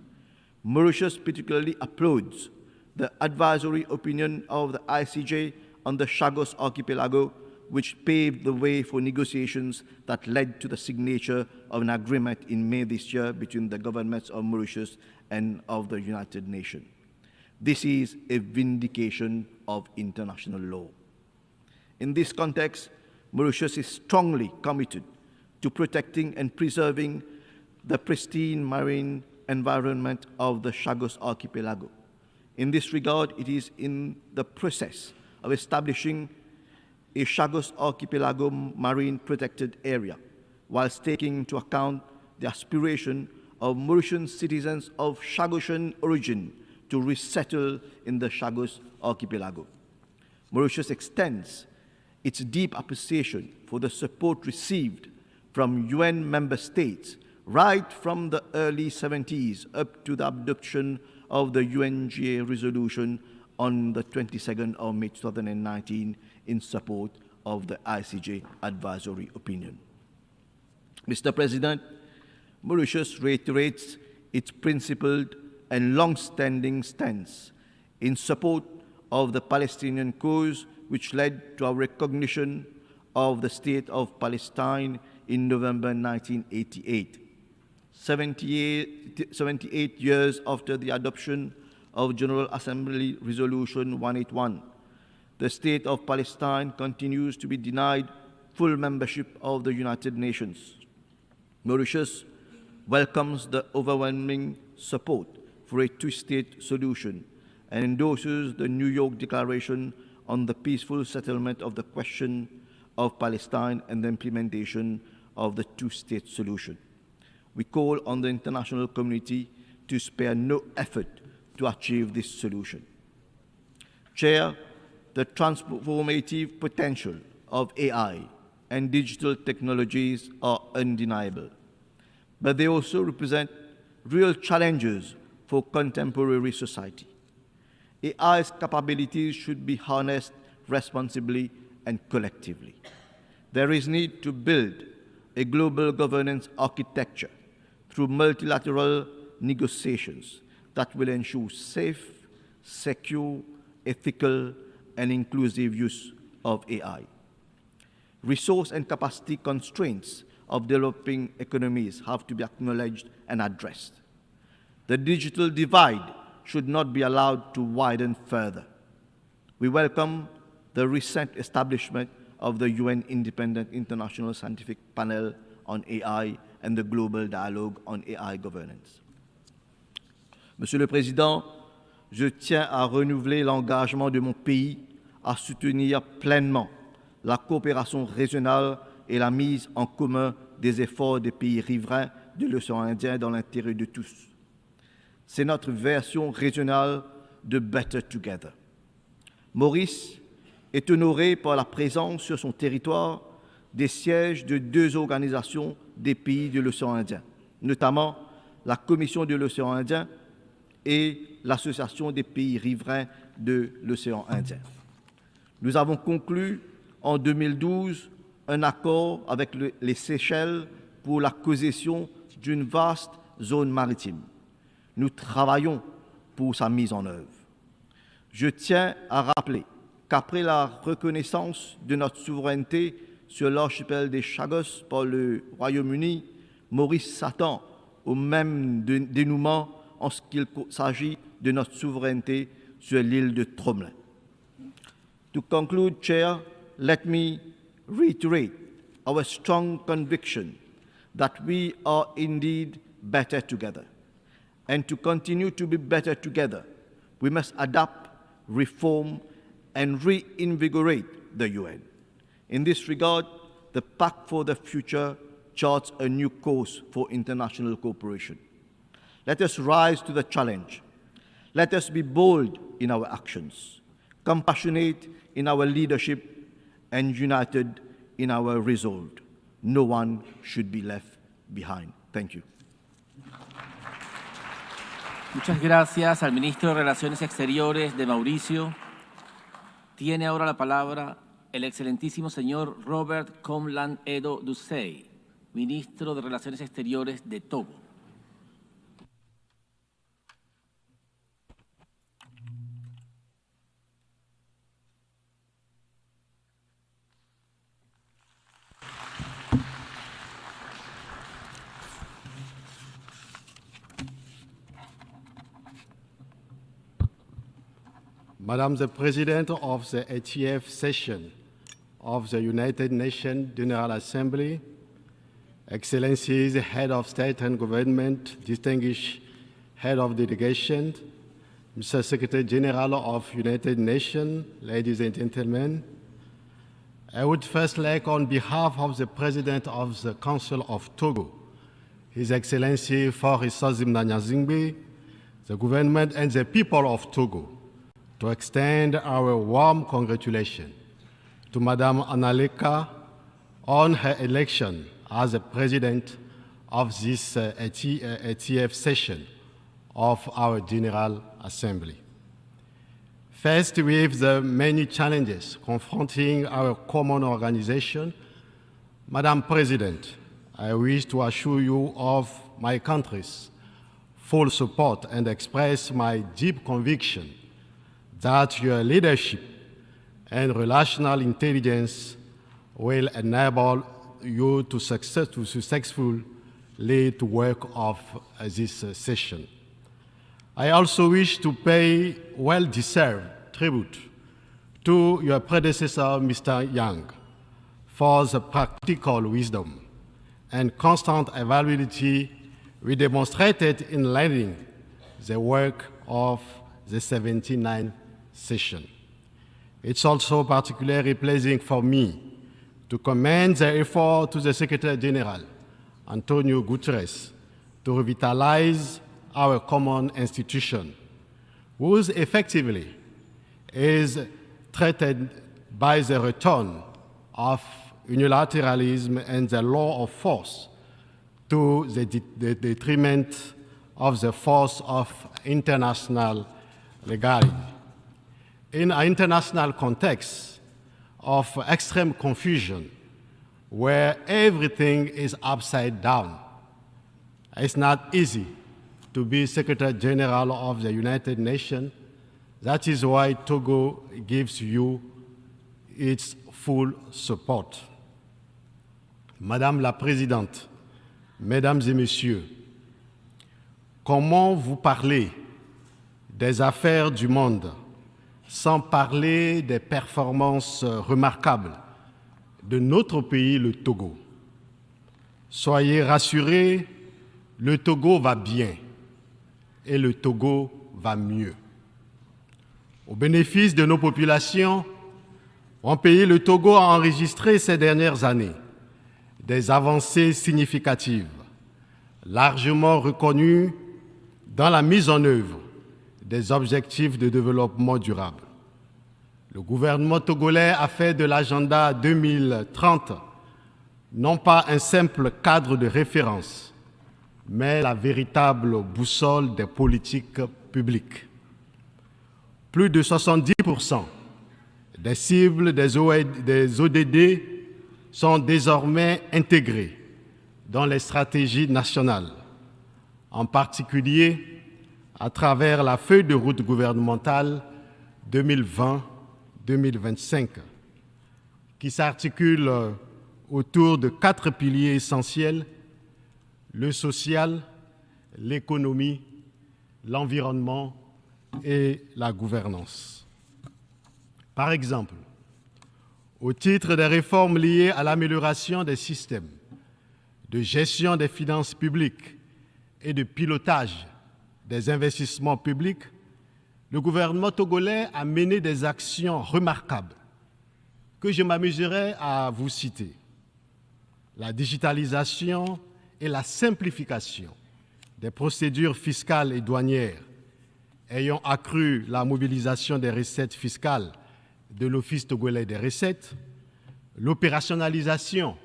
Mauritius particularly applauds the advisory opinion of the ICJ on the Chagos Archipelago, which paved the way for negotiations that led to the signature of an agreement in May this year between the governments of Mauritius and of the United Nations. This is a vindication of international law. In this context, Mauritius is strongly committed to protecting and preserving the pristine marine environment of the Chagos Archipelago. In this regard, it is in the process of establishing a Chagos Archipelago marine protected area, whilst taking into account the aspiration of Mauritian citizens of Chagosian origin to resettle in the Chagos Archipelago. Mauritius extends its deep appreciation for the support received from UN member states right from the early 70s up to the adoption of the UNGA resolution on the 22nd of May 2019 in support of the ICJ advisory opinion. Mr. President, Mauritius reiterates its principled and long-standing stance in support of the Palestinian cause, which led to our recognition of the State of Palestine in November 1988. 78 years after the adoption of General Assembly Resolution 181, the State of Palestine continues to be denied full membership of the United Nations. Mauritius welcomes the overwhelming support for a two-state solution and endorses the New York Declaration on the peaceful settlement of the question of Palestine and the implementation of the two-state solution. We call on the international community to spare no effort to achieve this solution. Chair, the transformative potential of AI and digital technologies are undeniable, but they also represent real challenges for contemporary society. AI's capabilities should be harnessed responsibly and collectively. There is need to build a global governance architecture through multilateral negotiations that will ensure safe, secure, ethical, and inclusive use of AI. Resource and capacity constraints of developing economies have to be acknowledged and addressed. The digital divide should not be allowed to widen further. We welcome the recent establishment of the UN Independent International Scientific Panel on AI and the Global Dialogue on AI Governance. Monsieur le Président, je tiens à renouveler l'engagement de mon pays à soutenir pleinement la coopération régionale et la mise en commun des efforts des pays riverains de l'océan Indien dans l'intérêt de tous. C'est notre version régionale de Better Together. Maurice est honoré par la présence sur son territoire des sièges de deux organisations des pays de l'océan Indien, notamment la Commission de l'océan Indien et l'Association des pays riverains de l'océan Indien. Nous avons conclu en 2012 un accord avec les Seychelles pour l'acquisition d'une vaste zone maritime. Nous travaillons pour sa mise en œuvre. Je tiens à rappeler qu'après la reconnaissance de notre souveraineté sur l'archipel des Chagos par le Royaume-Uni, Maurice s'attend au même dénouement en ce qu'il s'agit de notre souveraineté sur l'île de Tromelin. To conclude, Chair, let me reiterate our strong conviction that we are indeed better together. And to continue to be better together, we must adapt, reform, and reinvigorate the UN. In this regard, the Pact for the Future charts a new course for international cooperation. Let us rise to the challenge. Let us be bold in our actions, compassionate in our leadership, and united in our resolve. No one should be left behind. Thank you. Muchas gracias al ministro de Relaciones Exteriores de Mauricio. Tiene ahora la palabra el excelentísimo señor Robert Comland Edo Ducey, ministro de Relaciones Exteriores de Togo. Madam the President of the 80th session of the United Nations General Assembly, Excellencies, Head of State and Government, distinguished Head of Delegation, Mr. Secretary General of United Nations, ladies and gentlemen, I would first like, on behalf of the President of the Council of Togo, His Excellency Faure Gnassingbé, the government and the people of Togo, to extend our warm congratulations to Madame Analeka on her election as the President of this 80th session of our General Assembly. Faced with the many challenges confronting our common organization, Madam President, I wish to assure you of my country's full support and express my deep conviction that your leadership and relational intelligence will enable you to successfully lead the work of this session. I also wish to pay well-deserved tribute to your predecessor, Mr. Yang, for the practical wisdom and constant availability we demonstrated in leading the work of the 79th session. It's also particularly pleasing for me to commend the effort to the Secretary General, Antonio Guterres, to revitalize our common institution, whose effectively is threatened by the return of unilateralism and the law of force to the detriment of the force of international legality. In an international context of extreme confusion, where everything is upside down, it's not easy to be Secretary General of the United Nations. That is why Togo gives you its full support. Madame la Présidente, Mesdames et Messieurs, comment vous parler des affaires du monde sans parler des performances remarquables de notre pays, le Togo? Soyez rassurés, le Togo va bien et le Togo va mieux. Au bénéfice de nos populations, mon pays, le Togo, a enregistré ces dernières années des avancées significatives, largement reconnues dans la mise en œuvre des objectifs de développement durable. Le gouvernement togolais a fait de l'agenda 2030 non pas un simple cadre de référence, mais la véritable boussole des politiques publiques. Plus de 70% des cibles des ODD sont désormais intégrées dans les stratégies nationales, en particulier à travers la feuille de route gouvernementale 2020-2025, qui s'articule autour de 4 piliers essentiels: le social, l'économie, l'environnement et la gouvernance. Par exemple, au titre des réformes liées à l'amélioration des systèmes de gestion des finances publiques et de pilotage des investissements publics, le gouvernement togolais a mené des actions remarquables que je m'amuserai à vous citer. La digitalisation et la simplification des procédures fiscales et douanières ayant accru la mobilisation des recettes fiscales de l'Office togolais des recettes, l'opérationnalisation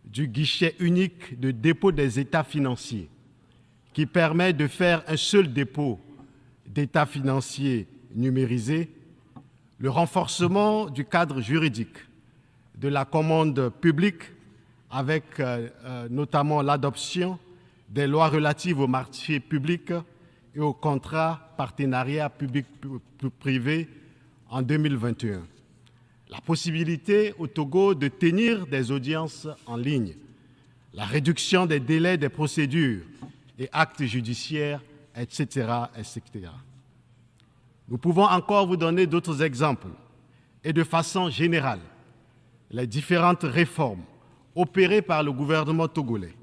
du guichet unique de dépôt des états financiers qui permet de faire un seul dépôt d'états financiers numérisé, le renforcement du cadre juridique de la commande publique avec notamment l'adoption des lois relatives aux marchés publics et aux contrats partenariats public-privé en 2021. La possibilité au Togo de tenir des audiences en ligne, la réduction des délais des procédures et actes judiciaires, etc., etc. Nous pouvons encore vous donner d'autres exemples et de façon générale, les différentes réformes opérées par le gouvernement togolais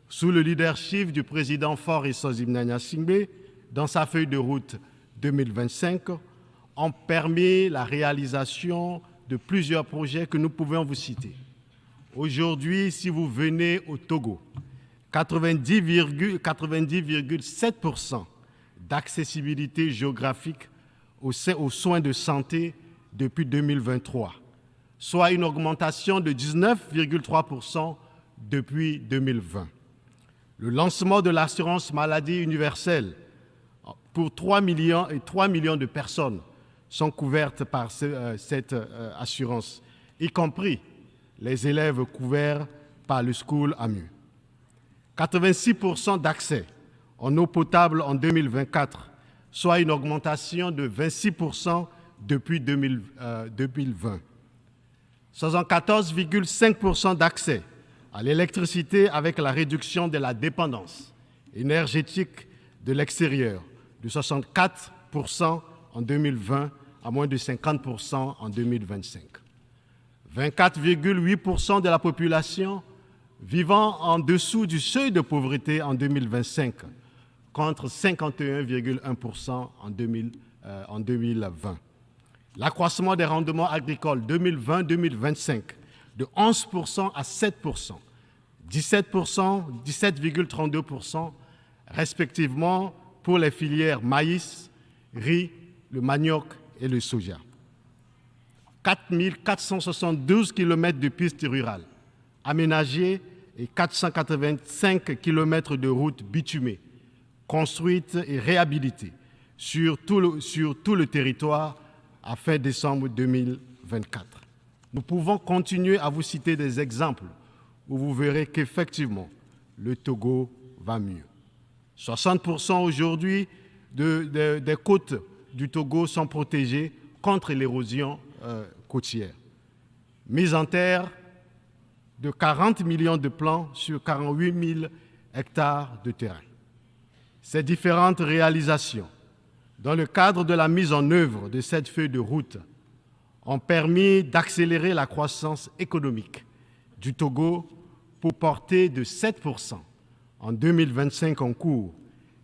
sous le leadership du président Faure Sozimnania Singbe dans sa feuille de route 2025 ont permis la réalisation de plusieurs projets que nous pouvons vous citer. Aujourd'hui, si vous venez au Togo, 90,7% d'accessibilité géographique aux soins de santé depuis 2023, soit une augmentation de 19,3% depuis 2020. Le lancement de l'assurance maladie universelle pour 3 millions de personnes sont couvertes par cette assurance, y compris les élèves couverts par le School AMU. 86% d'accès en eau potable en 2024, soit une augmentation de 26% depuis 2020. 74,5% d'accès à l'électricité avec la réduction de la dépendance énergétique de l'extérieur, de 64% en 2020 à moins de 50% en 2025. 24,8% de la population vivant en dessous du seuil de pauvreté en 2025, contre 51,1% en 2020. L'accroissement des rendements agricoles 2020-2025 de 11% à 7%, 17%, 17,32%, respectivement pour les filières maïs, riz, le manioc et le soja. 4 472 km de pistes rurales aménagées et 485 km de routes bitumées, construites et réhabilitées sur tout le territoire à fin décembre 2024. Nous pouvons continuer à vous citer des exemples où vous verrez qu'effectivement, le Togo va mieux. 60% aujourd'hui des côtes du Togo sont protégées contre l'érosion côtière. Mise en terre de 40 millions de plants sur 48 000 hectares de terrain. Ces différentes réalisations, dans le cadre de la mise en œuvre de cette feuille de route, ont permis d'accélérer la croissance économique du Togo pour porter de 7% en 2025 en cours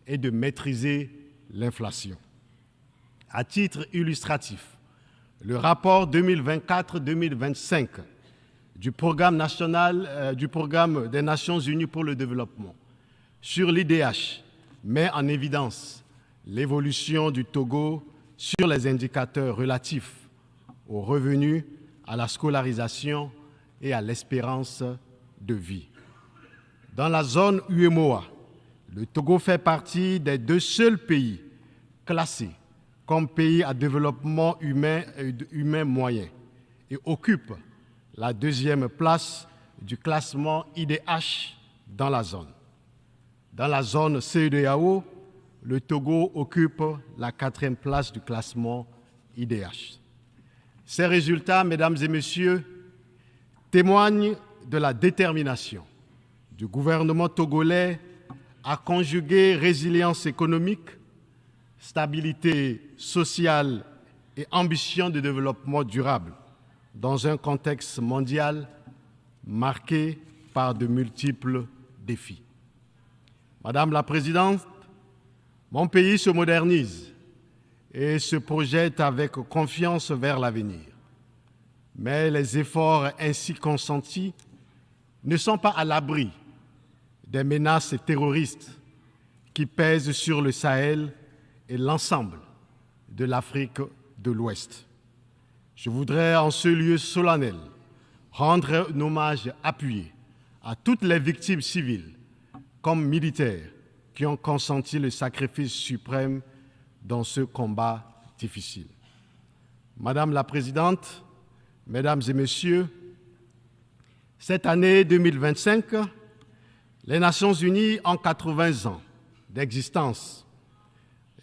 et de maîtriser l'inflation. À titre illustratif, le rapport 2024-2025 du programme national du programme des Nations Unies pour le développement sur l'IDH met en évidence l'évolution du Togo sur les indicateurs relatifs aux revenus, à la scolarisation et à l'espérance de vie. Dans la zone UEMOA, le Togo fait partie des 2 seuls pays classés comme pays à développement humain moyen et occupe la 2e place du classement IDH dans la zone. Dans la zone CEDEAO, le Togo occupe la 4e place du classement IDH. Ces résultats, mesdames et messieurs, témoignent de la détermination du gouvernement togolais à conjuguer résilience économique, stabilité sociale et ambition de développement durable dans un contexte mondial marqué par de multiples défis. Madame la Présidente, mon pays se modernise et se projette avec confiance vers l'avenir. Mais les efforts ainsi consentis ne sont pas à l'abri des menaces terroristes qui pèsent sur le Sahel et l'ensemble de l'Afrique de l'Ouest. Je voudrais en ce lieu solennel rendre un hommage appuyé à toutes les victimes civiles comme militaires qui ont consenti le sacrifice suprême dans ce combat difficile. Madame la Présidente, Mesdames et Messieurs, cette année 2025, les Nations Unies ont 80 ans d'existence.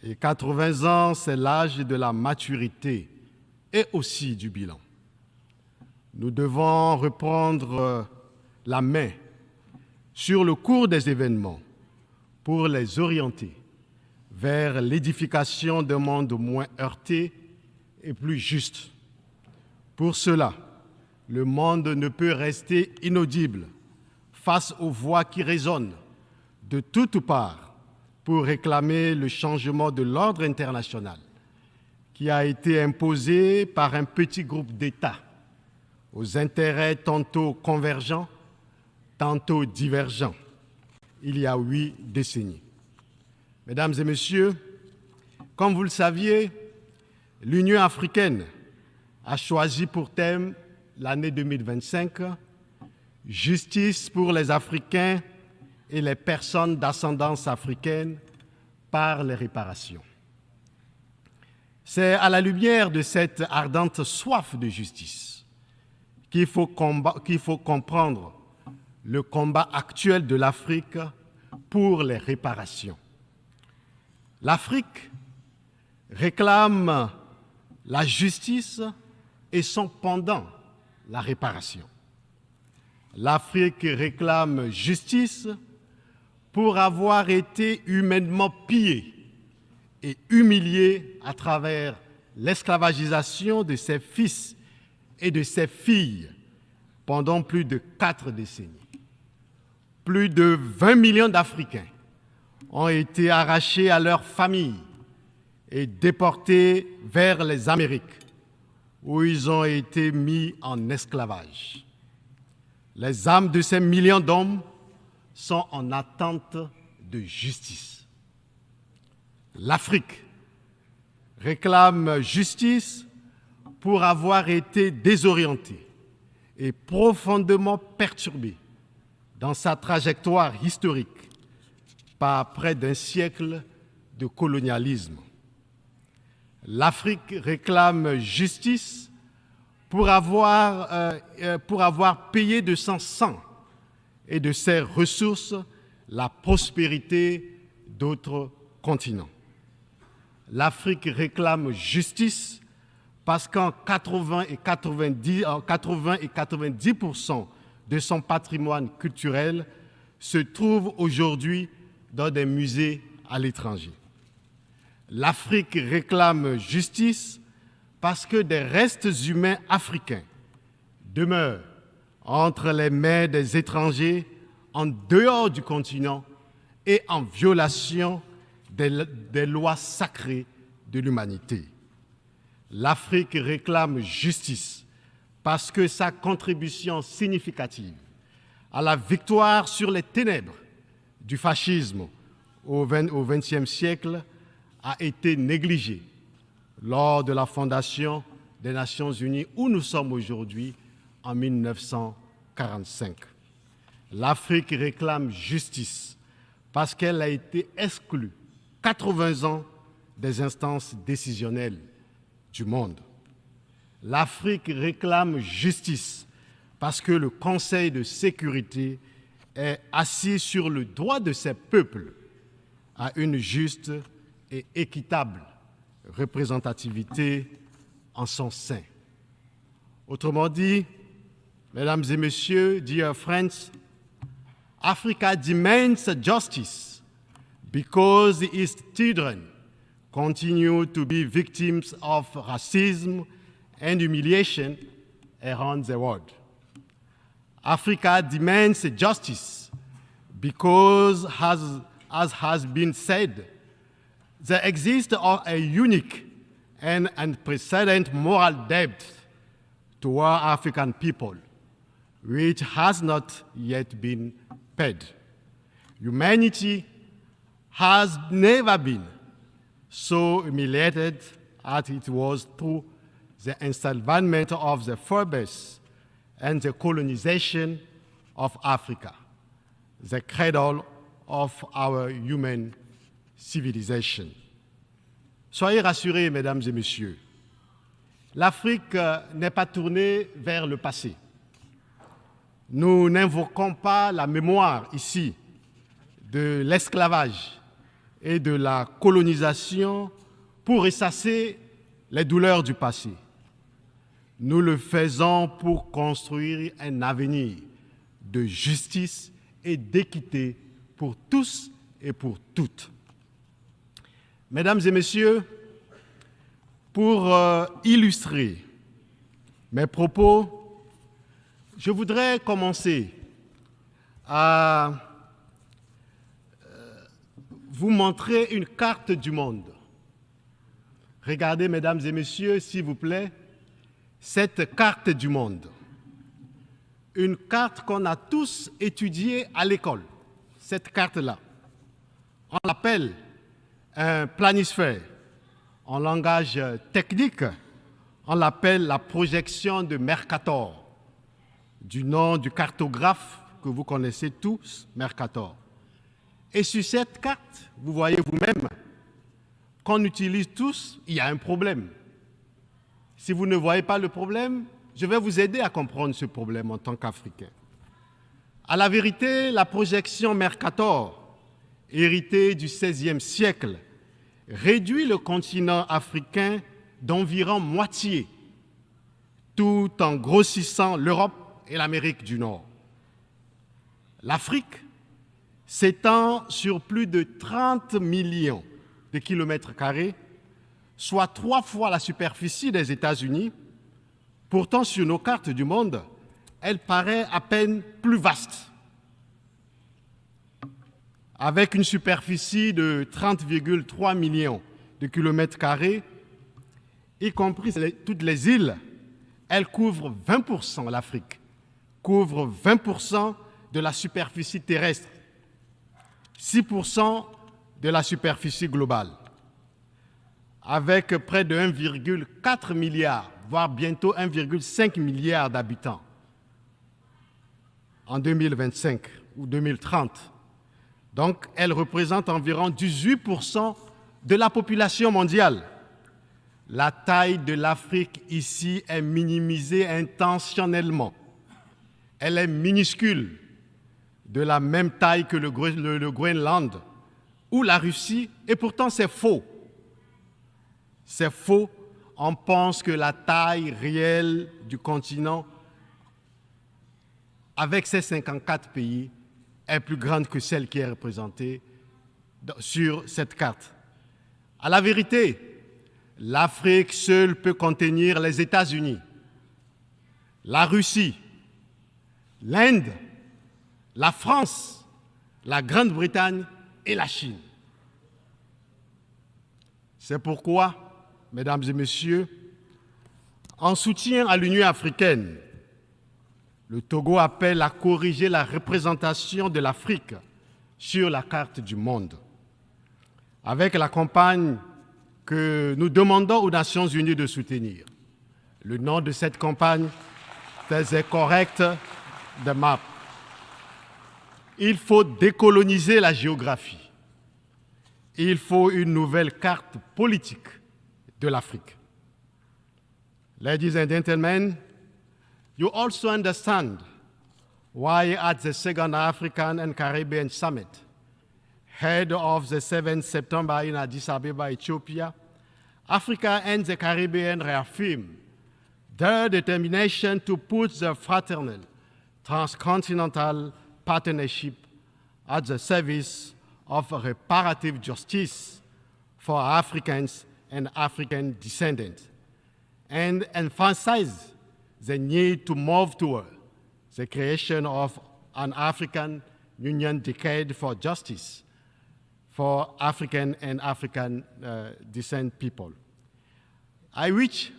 Et 80 ans, c'est l'âge de la maturité et aussi du bilan. Nous devons reprendre la main sur le cours des événements pour les orienter vers l'édification d'un monde moins heurté et plus juste. Pour cela, le monde ne peut rester inaudible face aux voix qui résonnent de toutes parts pour réclamer le changement de l'ordre international qui a été imposé par un petit groupe d'États aux intérêts tantôt convergents, tantôt divergents, il y a 8 décennies. Mesdames et Messieurs, comme vous le saviez, l'Union africaine a choisi pour thème l'année 2025 « Justice pour les Africains et les personnes d'ascendance africaine par les réparations ». C'est à la lumière de cette ardente soif de justice qu'il faut comprendre le combat actuel de l'Afrique pour les réparations. L'Afrique réclame la justice et son pendant, la réparation. L'Afrique réclame justice pour avoir été humainement pillée et humiliée à travers l'esclavagisation de ses fils et de ses filles pendant plus de 4 décennies. Plus de 20 millions d'Africains ont été arrachés à leurs familles et déportés vers les Amériques, où ils ont été mis en esclavage. Les âmes de ces millions d'hommes sont en attente de justice. L'Afrique réclame justice pour avoir été désorientée et profondément perturbée dans sa trajectoire historique par près d'un siècle de colonialisme. L'Afrique réclame justice pour avoir payé de son sang et de ses ressources la prospérité d'autres continents. L'Afrique réclame justice parce qu'en 80 et 90% de son patrimoine culturel se trouve aujourd'hui dans des musées à l'étranger. L'Afrique réclame justice parce que des restes humains africains demeurent entre les mains des étrangers en dehors du continent et en violation des lois sacrées de l'humanité. L'Afrique réclame justice parce que sa contribution significative à la victoire sur les ténèbres du fascisme au XXe siècle a été négligée lors de la fondation des Nations Unies où nous sommes aujourd'hui en 1945. L'Afrique réclame justice parce qu'elle a été exclue 80 ans des instances décisionnelles du monde. L'Afrique réclame justice parce que le Conseil de sécurité est assis sur le droit de ses peuples à une juste et équitable représentativité en son sein. Autrement dit, mesdames et messieurs, dear friends, Africa demands justice because its children continue to be victims of racism and humiliation around the world. Africa demands justice because, as has been said, there exists a unique and unprecedented moral debt toward African people, which has not yet been paid. Humanity has never been so humiliated as it was through the enslavement of the Forbes and the colonization of Africa, the cradle of our human civilisation. Soyez rassurés, mesdames et messieurs, l'Afrique n'est pas tournée vers le passé. Nous n'invoquons pas la mémoire ici de l'esclavage et de la colonisation pour ressasser les douleurs du passé. Nous le faisons pour construire un avenir de justice et d'équité pour tous et pour toutes. Mesdames et messieurs, pour illustrer mes propos, je voudrais commencer à vous montrer une carte du monde. Regardez, mesdames et messieurs, s'il vous plaît, cette carte du monde. Une carte qu'on a tous étudiée à l'école. Cette carte-là. On l'appelle un planisphère. En langage technique, on l'appelle la projection de Mercator, du nom du cartographe que vous connaissez tous, Mercator. Et sur cette carte, vous voyez vous-même qu'on utilise tous, il y a un problème. Si vous ne voyez pas le problème, je vais vous aider à comprendre ce problème en tant qu'Africain. À la vérité, la projection Mercator, héritée du XVIe siècle, réduit le continent africain d'environ moitié, tout en grossissant l'Europe et l'Amérique du Nord. L'Afrique s'étend sur plus de 30 millions de kilomètres carrés, soit 3 fois la superficie des États-Unis. Pourtant, sur nos cartes du monde, elle paraît à peine plus vaste. Avec une superficie de 30,3 millions de kilomètres carrés, y compris toutes les îles, elle couvre 20%, l'Afrique, couvre 20% de la superficie terrestre, 6% de la superficie globale. avec près de 1,4 milliard, voire bientôt 1,5 milliard d'habitants en 2025 ou 2030. Donc, elle représente environ 18% de la population mondiale. La taille de l'Afrique ici est minimisée intentionnellement. Elle est minuscule, de la même taille que le Groenland ou la Russie, et pourtant c'est faux. C'est faux. On pense que la taille réelle du continent, avec ses 54 pays, est plus grande que celle qui est représentée sur cette carte. À la vérité, l'Afrique seule peut contenir les États-Unis, la Russie, l'Inde, la France, la Grande-Bretagne et la Chine. C'est pourquoi, mesdames et messieurs, en soutien à l'Union africaine, le Togo appelle à corriger la représentation de l'Afrique sur la carte du monde. Avec la campagne que nous demandons aux Nations Unies de soutenir. Le nom de cette campagne, c'est Correct the Map. Il faut décoloniser la géographie. Il faut une nouvelle carte politique de l'Afrique. Ladies and gentlemen, you also understand why at the Second African and Caribbean Summit, head of the 7th September in Addis Ababa, Ethiopia, Africa and the Caribbean reaffirmed their determination to put the fraternal transcontinental partnership at the service of reparative justice for Africans and African descendants, and emphasize the need to move toward the creation of an African Union Decade for Justice for African and African descent people. I wish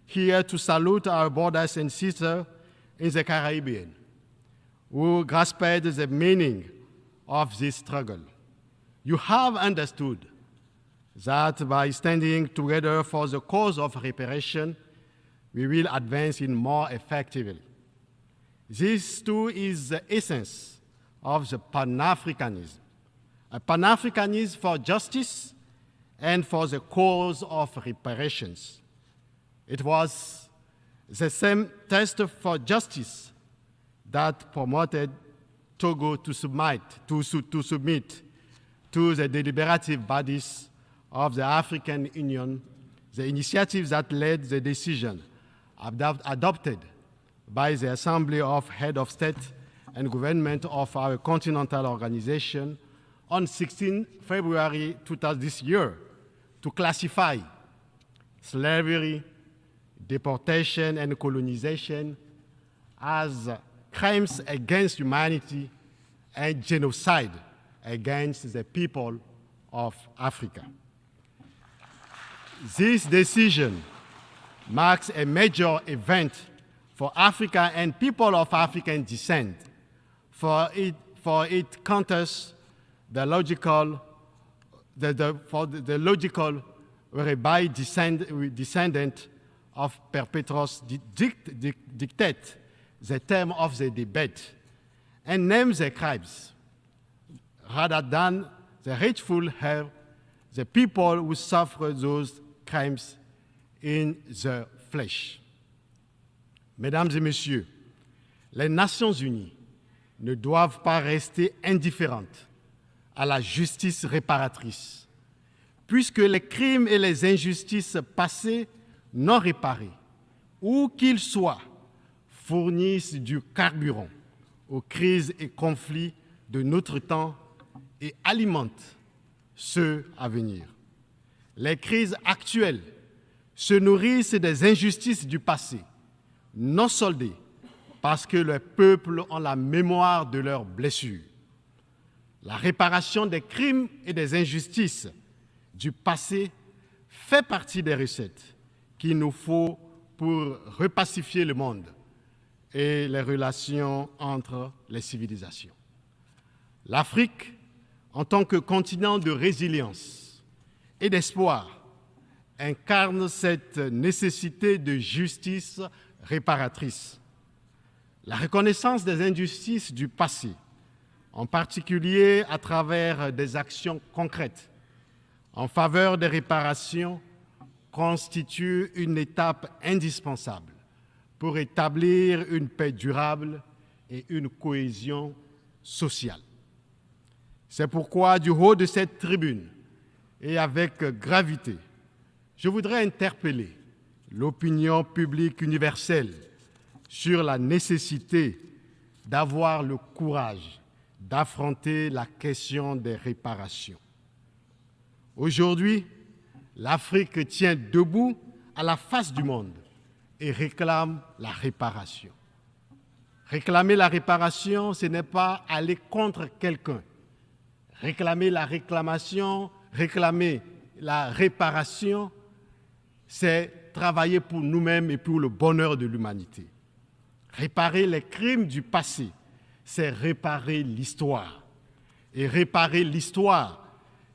here to salute our brothers and sisters in the Caribbean who grasped the meaning of this struggle. You have understood that by standing together for the cause of reparation, we will advance in more effectively. This too is the essence of the Pan-Africanism. A Pan-Africanism for justice and for the cause of reparations. It was the same test for justice that promoted Togo to submit to the deliberative bodies of the African Union, the initiatives that led the decision adopted by the Assembly of Head of State and Government of our continental organization on 16 February 2000 this year to classify slavery, deportation, and colonization as crimes against humanity and genocide against the people of Africa. This decision marks a major event for Africa and people of African descent, for it counters the logical whereby descendant of perpetrators dictate the term of the debate and name the crimes, rather than the rightful have the people who suffer those crimes in the flesh. Mesdames et messieurs, les Nations Unies ne doivent pas rester indifférentes à la justice réparatrice, puisque les crimes et les injustices passées non réparés, où qu'ils soient, fournissent du carburant aux crises et conflits de notre temps et alimentent ceux à venir. Les crises actuelles se nourrissent des injustices du passé, non soldées, parce que les peuples ont la mémoire de leurs blessures. La réparation des crimes et des injustices du passé fait partie des recettes qu'il nous faut pour repacifier le monde et les relations entre les civilisations. L'Afrique, en tant que continent de résilience et d'espoir, incarne cette nécessité de justice réparatrice. La reconnaissance des injustices du passé, en particulier à travers des actions concrètes en faveur des réparations, constitue une étape indispensable pour établir une paix durable et une cohésion sociale. C'est pourquoi, du haut de cette tribune et avec gravité, je voudrais interpeller l'opinion publique universelle sur la nécessité d'avoir le courage d'affronter la question des réparations. Aujourd'hui, l'Afrique tient debout à la face du monde et réclame la réparation. Réclamer la réparation, ce n'est pas aller contre quelqu'un. Réclamer la réparation, c'est travailler pour nous-mêmes et pour le bonheur de l'humanité. Réparer les crimes du passé, c'est réparer l'histoire. Et réparer l'histoire,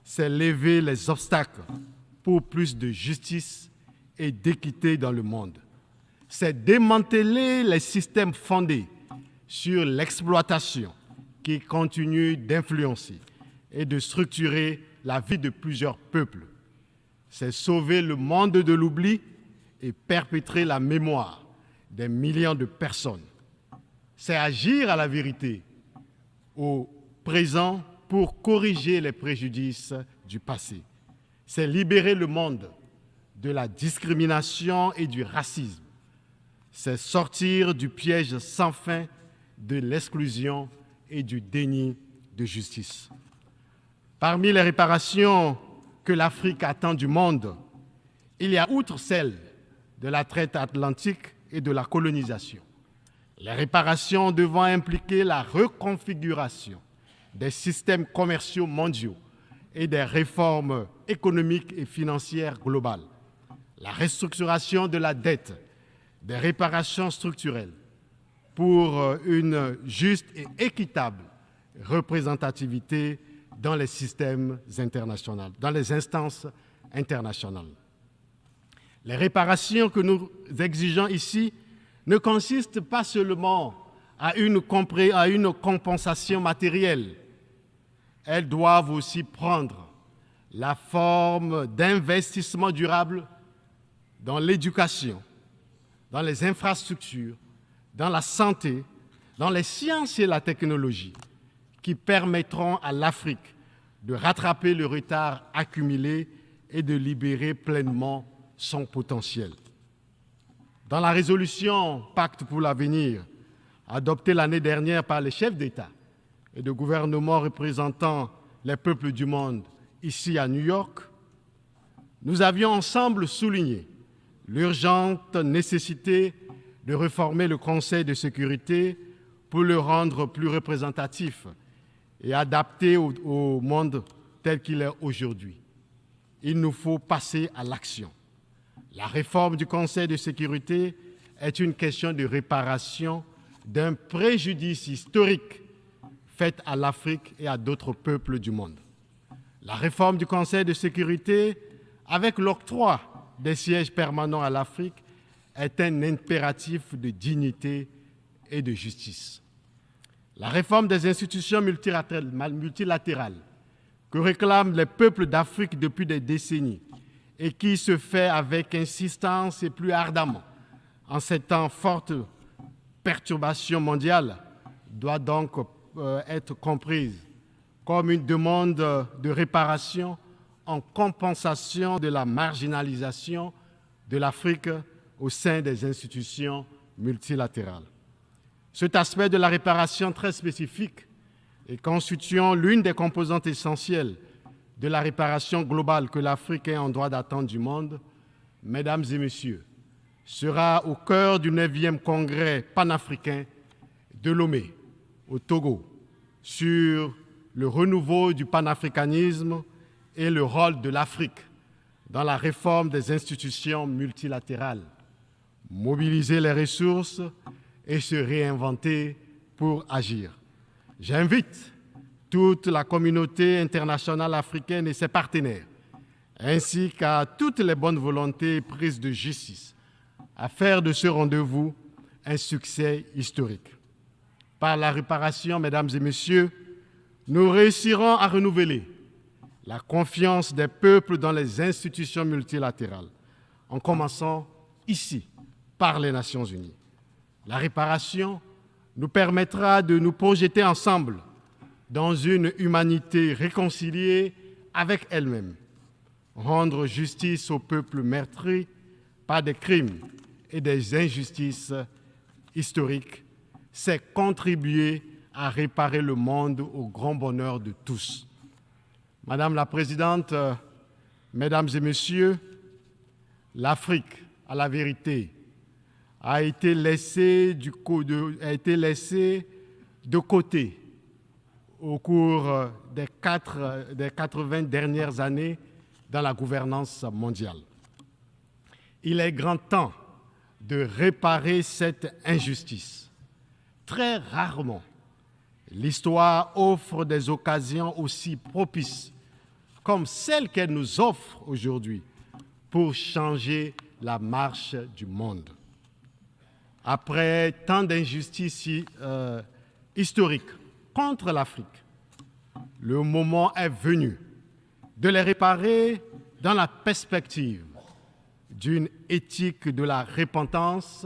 c'est lever les obstacles pour plus de justice et d'équité dans le monde. C'est démanteler les systèmes fondés sur l'exploitation qui continuent d'influencer et de structurer la vie de plusieurs peuples. C'est sauver le monde de l'oubli et perpétrer la mémoire des millions de personnes. C'est agir à la vérité au présent pour corriger les préjudices du passé. C'est libérer le monde de la discrimination et du racisme. C'est sortir du piège sans fin de l'exclusion et du déni de justice. Parmi les réparations que l'Afrique attend du monde, il y a, outre celle de la traite atlantique et de la colonisation, les réparations devant impliquer la reconfiguration des systèmes commerciaux mondiaux et des réformes économiques et financières globales, la restructuration de la dette, des réparations structurelles pour une juste et équitable représentativité dans les systèmes internationaux, dans les instances internationales. Les réparations que nous exigeons ici ne consistent pas seulement à une compensation matérielle. Elles doivent aussi prendre la forme d'investissements durables dans l'éducation, dans les infrastructures, dans la santé, dans les sciences et la technologie, qui permettront à l'Afrique de rattraper le retard accumulé et de libérer pleinement son potentiel. Dans la résolution Pacte pour l'avenir, adoptée l'année dernière par les chefs d'État et de gouvernement représentant les peuples du monde ici à New York, nous avions ensemble souligné l'urgente nécessité de réformer le Conseil de sécurité pour le rendre plus représentatif et adapté au monde tel qu'il est aujourd'hui. Il nous faut passer à l'action. La réforme du Conseil de sécurité est une question de réparation d'un préjudice historique fait à l'Afrique et à d'autres peuples du monde. La réforme du Conseil de sécurité, avec l'octroi des sièges permanents à l'Afrique, est un impératif de dignité et de justice. La réforme des institutions multilatérales que réclament les peuples d'Afrique depuis des décennies et qui se fait avec insistance et plus ardemment en ces temps fortes perturbations mondiales doit donc être comprise comme une demande de réparation en compensation de la marginalisation de l'Afrique au sein des institutions multilatérales. Cet aspect de la réparation très spécifique et constituant l'une des composantes essentielles de la réparation globale que l'Afrique est en droit d'attendre du monde, mesdames et messieurs, sera au cœur du 9e congrès panafricain de Lomé, au Togo, sur le renouveau du panafricanisme et le rôle de l'Afrique dans la réforme des institutions multilatérales, mobiliser les ressources et se réinventer pour agir. J'invite toute la communauté internationale africaine et ses partenaires ainsi qu'à toutes les bonnes volontés prises de justice, à faire de ce rendez-vous un succès historique. Par la réparation, mesdames et messieurs, nous réussirons à renouveler la confiance des peuples dans les institutions multilatérales, en commençant ici, par les Nations Unies. La réparation nous permettra de nous projeter ensemble dans une humanité réconciliée avec elle-même, rendre justice aux peuples meurtris par des crimes et des injustices historiques, c'est contribuer à réparer le monde au grand bonheur de tous. Madame la Présidente, Mesdames et Messieurs, l'Afrique, à la vérité, a été laissée de côté au cours des 80 dernières années dans la gouvernance mondiale. Il est grand temps de réparer cette injustice. Très rarement, l'histoire offre des occasions aussi propices comme celle qu'elle nous offre aujourd'hui pour changer la marche du monde. Après tant d'injustices historiques contre l'Afrique, le moment est venu de les réparer dans la perspective d'une éthique de la repentance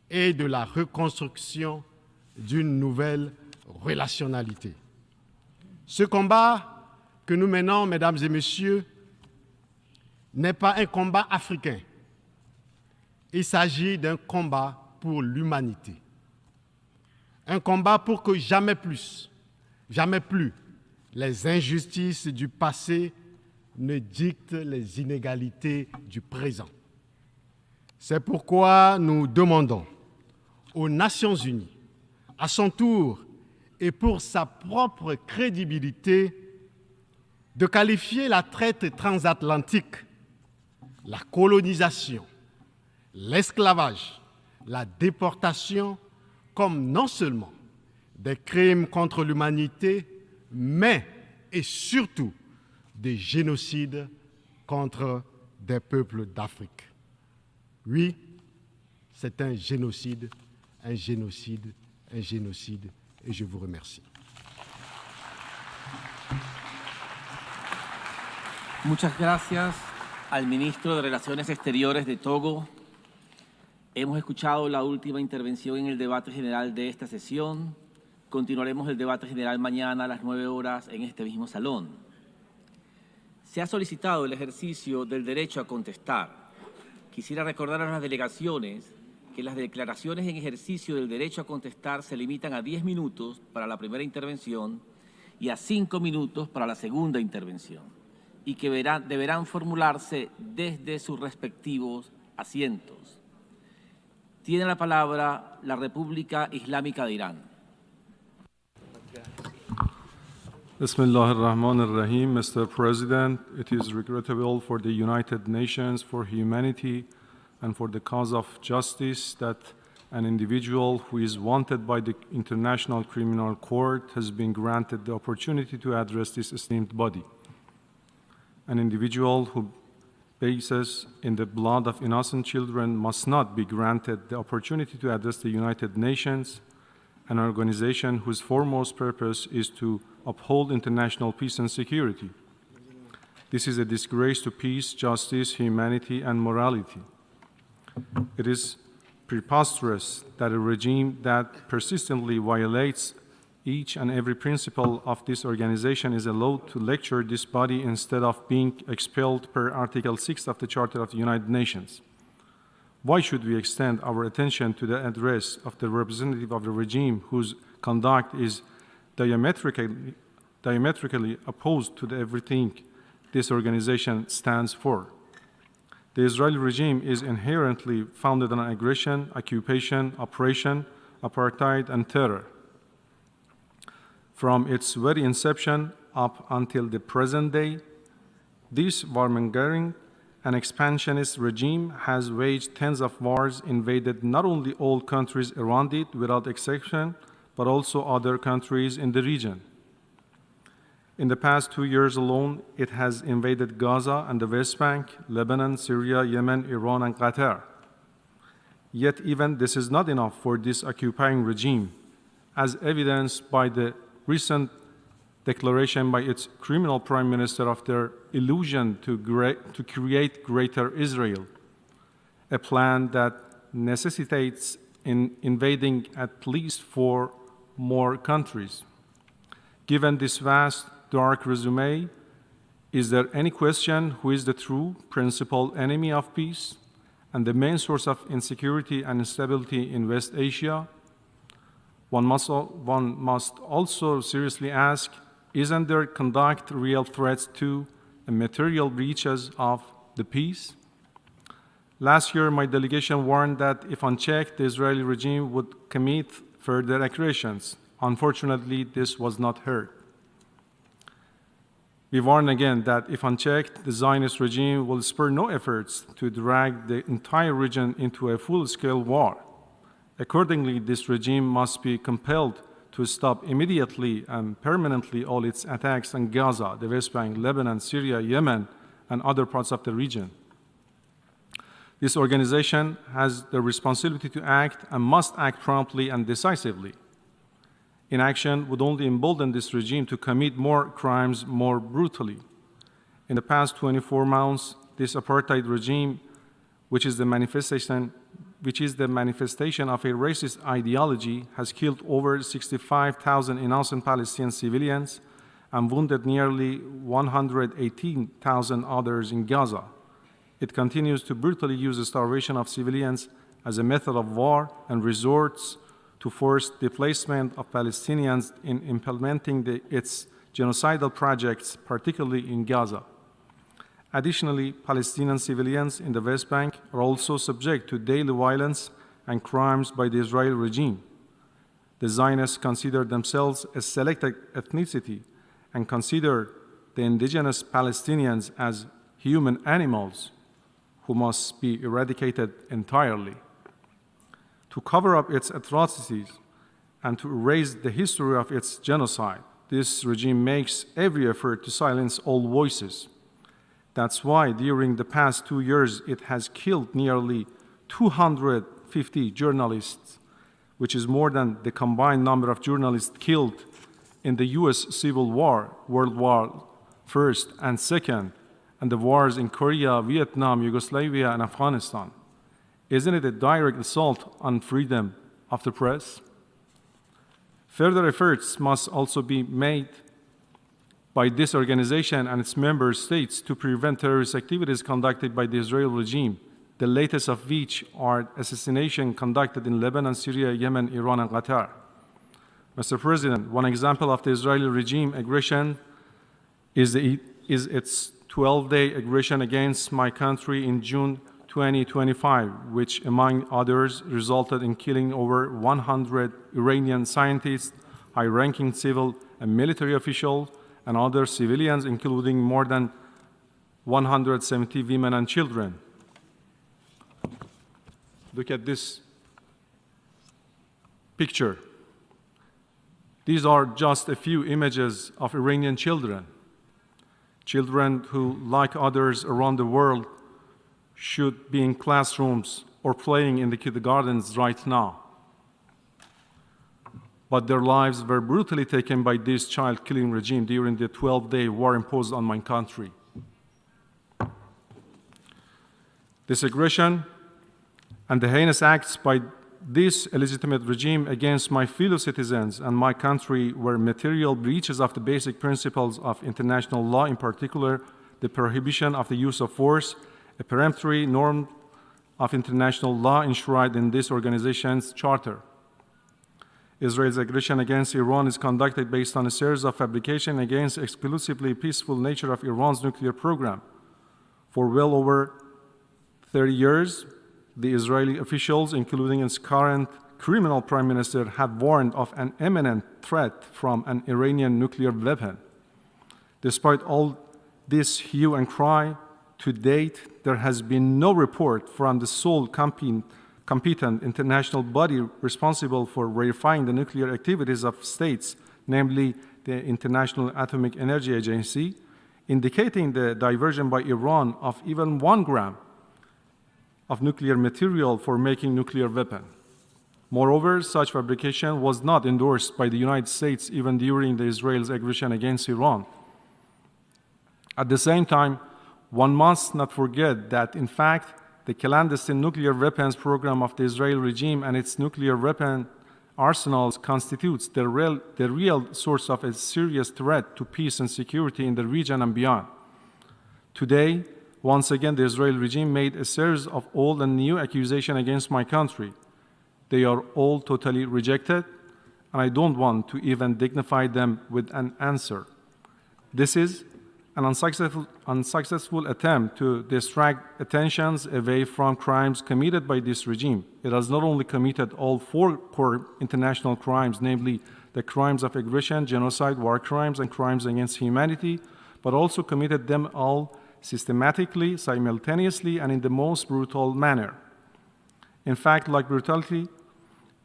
et de la reconstruction d'une nouvelle relationnalité. Ce combat que nous menons, mesdames et messieurs, n'est pas un combat africain. Il s'agit d'un combat pour l'humanité. Un combat pour que jamais plus, les injustices du passé ne dictent les inégalités du présent. C'est pourquoi nous demandons aux Nations Unies, à son tour et pour sa propre crédibilité, de qualifier la traite transatlantique, la colonisation, l'esclavage, la déportation comme non seulement des crimes contre l'humanité, mais et surtout des génocides contre des peuples d'Afrique. Oui, c'est un génocide, et je vous remercie. Muchas gracias al ministro de Relaciones Exteriores de Togo. Hemos escuchado la última intervención en el debate general de esta sesión. Continuaremos el debate general mañana a las 9 horas en este mismo salón. Se ha solicitado el ejercicio del derecho a contestar. Quisiera recordar a las delegaciones que las declaraciones en ejercicio del derecho a contestar se limitan a 10 minutos para la primera intervención y a 5 minutos para la segunda intervención, y que deberán formularse desde sus respectivos asientos. Tiene la palabra la República Islámica de Irán. Bismillah ar-Rahman ar-Rahim. Mr. President, it is regrettable for the United Nations, for humanity, and for the cause of justice that an individual who is wanted by the International Criminal Court has been granted the opportunity to address this esteemed body. An individual who bases in the blood of innocent children must not be granted the opportunity to address the United Nations, an organization whose foremost purpose is to uphold international peace and security. This is a disgrace to peace, justice, humanity, and morality. It is preposterous that a regime that persistently violates each and every principle of this organization is allowed to lecture this body instead of being expelled per Article 6 of the Charter of the United Nations. Why should we extend our attention to the address of the representative of the regime whose conduct is diametrically opposed to everything this organization stands for? The Israeli regime is inherently founded on aggression, occupation, oppression, apartheid, and terror. From its very inception up until the present day, this warmongering and expansionist regime has waged tens of wars, invaded not only all countries around it without exception, but also other countries in the region. In the past 2 years alone, it has invaded Gaza and the West Bank, Lebanon, Syria, Yemen, Iran, and Qatar. Yet even this is not enough for this occupying regime, as evidenced by the recent declaration by its criminal prime minister of their illusion to create Greater Israel, a plan that necessitates invading at least 4 more countries. Given this vast, dark resume, is there any question who is the true principal enemy of peace and the main source of insecurity and instability in West Asia? One must also seriously ask, isn't there conduct real threats to and material breaches of the peace? Last year, my delegation warned that if unchecked, the Israeli regime would commit further aggressions. Unfortunately, this was not heard. We warn again that if unchecked, the Zionist regime will spare no efforts to drag the entire region into a full-scale war. Accordingly, this regime must be compelled to stop immediately and permanently all its attacks on Gaza, the West Bank, Lebanon, Syria, Yemen, and other parts of the region. This organization has the responsibility to act and must act promptly and decisively. Inaction would only embolden this regime to commit more crimes more brutally. In the past 24 months, this apartheid regime, which is the manifestation of a racist ideology, has killed over 65,000 innocent Palestinian civilians and wounded nearly 118,000 others in Gaza. It continues to brutally use the starvation of civilians as a method of war and resorts to forced displacement of Palestinians in implementing its genocidal projects, particularly in Gaza. Additionally, Palestinian civilians in the West Bank are also subject to daily violence and crimes by the Israeli regime. The Zionists consider themselves a selected ethnicity and consider the indigenous Palestinians as human animals who must be eradicated entirely. To cover up its atrocities and to erase the history of its genocide, this regime makes every effort to silence all voices. That's why during the past 2 years, it has killed nearly 250 journalists, which is more than the combined number of journalists killed in the US Civil War, World War I and II, and the wars in Korea, Vietnam, Yugoslavia, and Afghanistan. Isn't it a direct assault on freedom of the press? Further efforts must also be made by this organization and its member states to prevent terrorist activities conducted by the Israeli regime, the latest of which are assassinations conducted in Lebanon, Syria, Yemen, Iran, and Qatar. Mr. President, one example of the Israeli regime aggression is its 12-day aggression against my country in June 2025, which, among others, resulted in killing over 100 Iranian scientists, high-ranking civil and military officials, and other civilians, including more than 170 women and children. Look at this picture. These are just a few images of Iranian children. Children who, like others around the world, should be in classrooms or playing in the kindergartens right now. But their lives were brutally taken by this child-killing regime during the 12-day war imposed on my country. This aggression and the heinous acts by this illegitimate regime against my fellow citizens and my country were material breaches of the basic principles of international law, in particular, the prohibition of the use of force, a peremptory norm of international law enshrined in this organization's charter. Israel's aggression against Iran is conducted based on a series of fabrications against the exclusively peaceful nature of Iran's nuclear program. For well over 30 years, the Israeli officials, including its current criminal prime minister, have warned of an imminent threat from an Iranian nuclear weapon. Despite all this hue and cry, to date, there has been no report from the sole competent international body responsible for verifying the nuclear activities of states, namely the International Atomic Energy Agency, indicating the diversion by Iran of even 1 gram of nuclear material for making nuclear weapon. Moreover, such fabrication was not endorsed by the United States even during the Israel's aggression against Iran. At the same time, one must not forget that, in fact, the clandestine nuclear weapons program of the Israeli regime and its nuclear weapon arsenals constitutes the real source of a serious threat to peace and security in the region and beyond. Today, once again, the Israeli regime made a series of old and new accusations against my country. They are all totally rejected, and I don't want to even dignify them with an answer. This is an unsuccessful attempt to distract attentions away from crimes committed by this regime. It has not only committed all 4 core international crimes, namely the crimes of aggression, genocide, war crimes, and crimes against humanity, but also committed them all systematically, simultaneously, and in the most brutal manner. In fact, like brutality,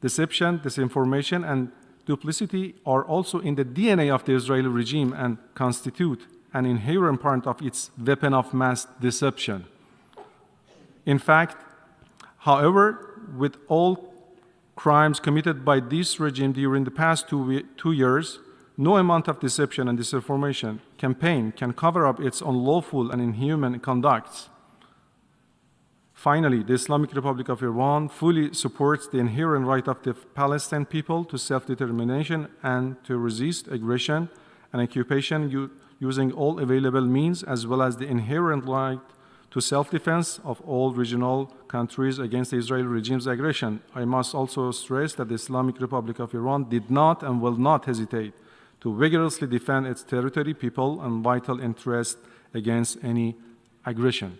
deception, disinformation, and duplicity are also in the DNA of the Israeli regime and constitute an inherent part of its weapon of mass deception. In fact, however, with all crimes committed by this regime during the past 2 years, no amount of deception and disinformation campaign can cover up its unlawful and inhuman conducts. Finally, the Islamic Republic of Iran fully supports the inherent right of the Palestinian people to self-determination and to resist aggression and occupation using all available means, as well as the inherent right to self-defense of all regional countries against the Israeli regime's aggression. I must also stress that the Islamic Republic of Iran did not and will not hesitate to vigorously defend its territory, people, and vital interests against any aggression.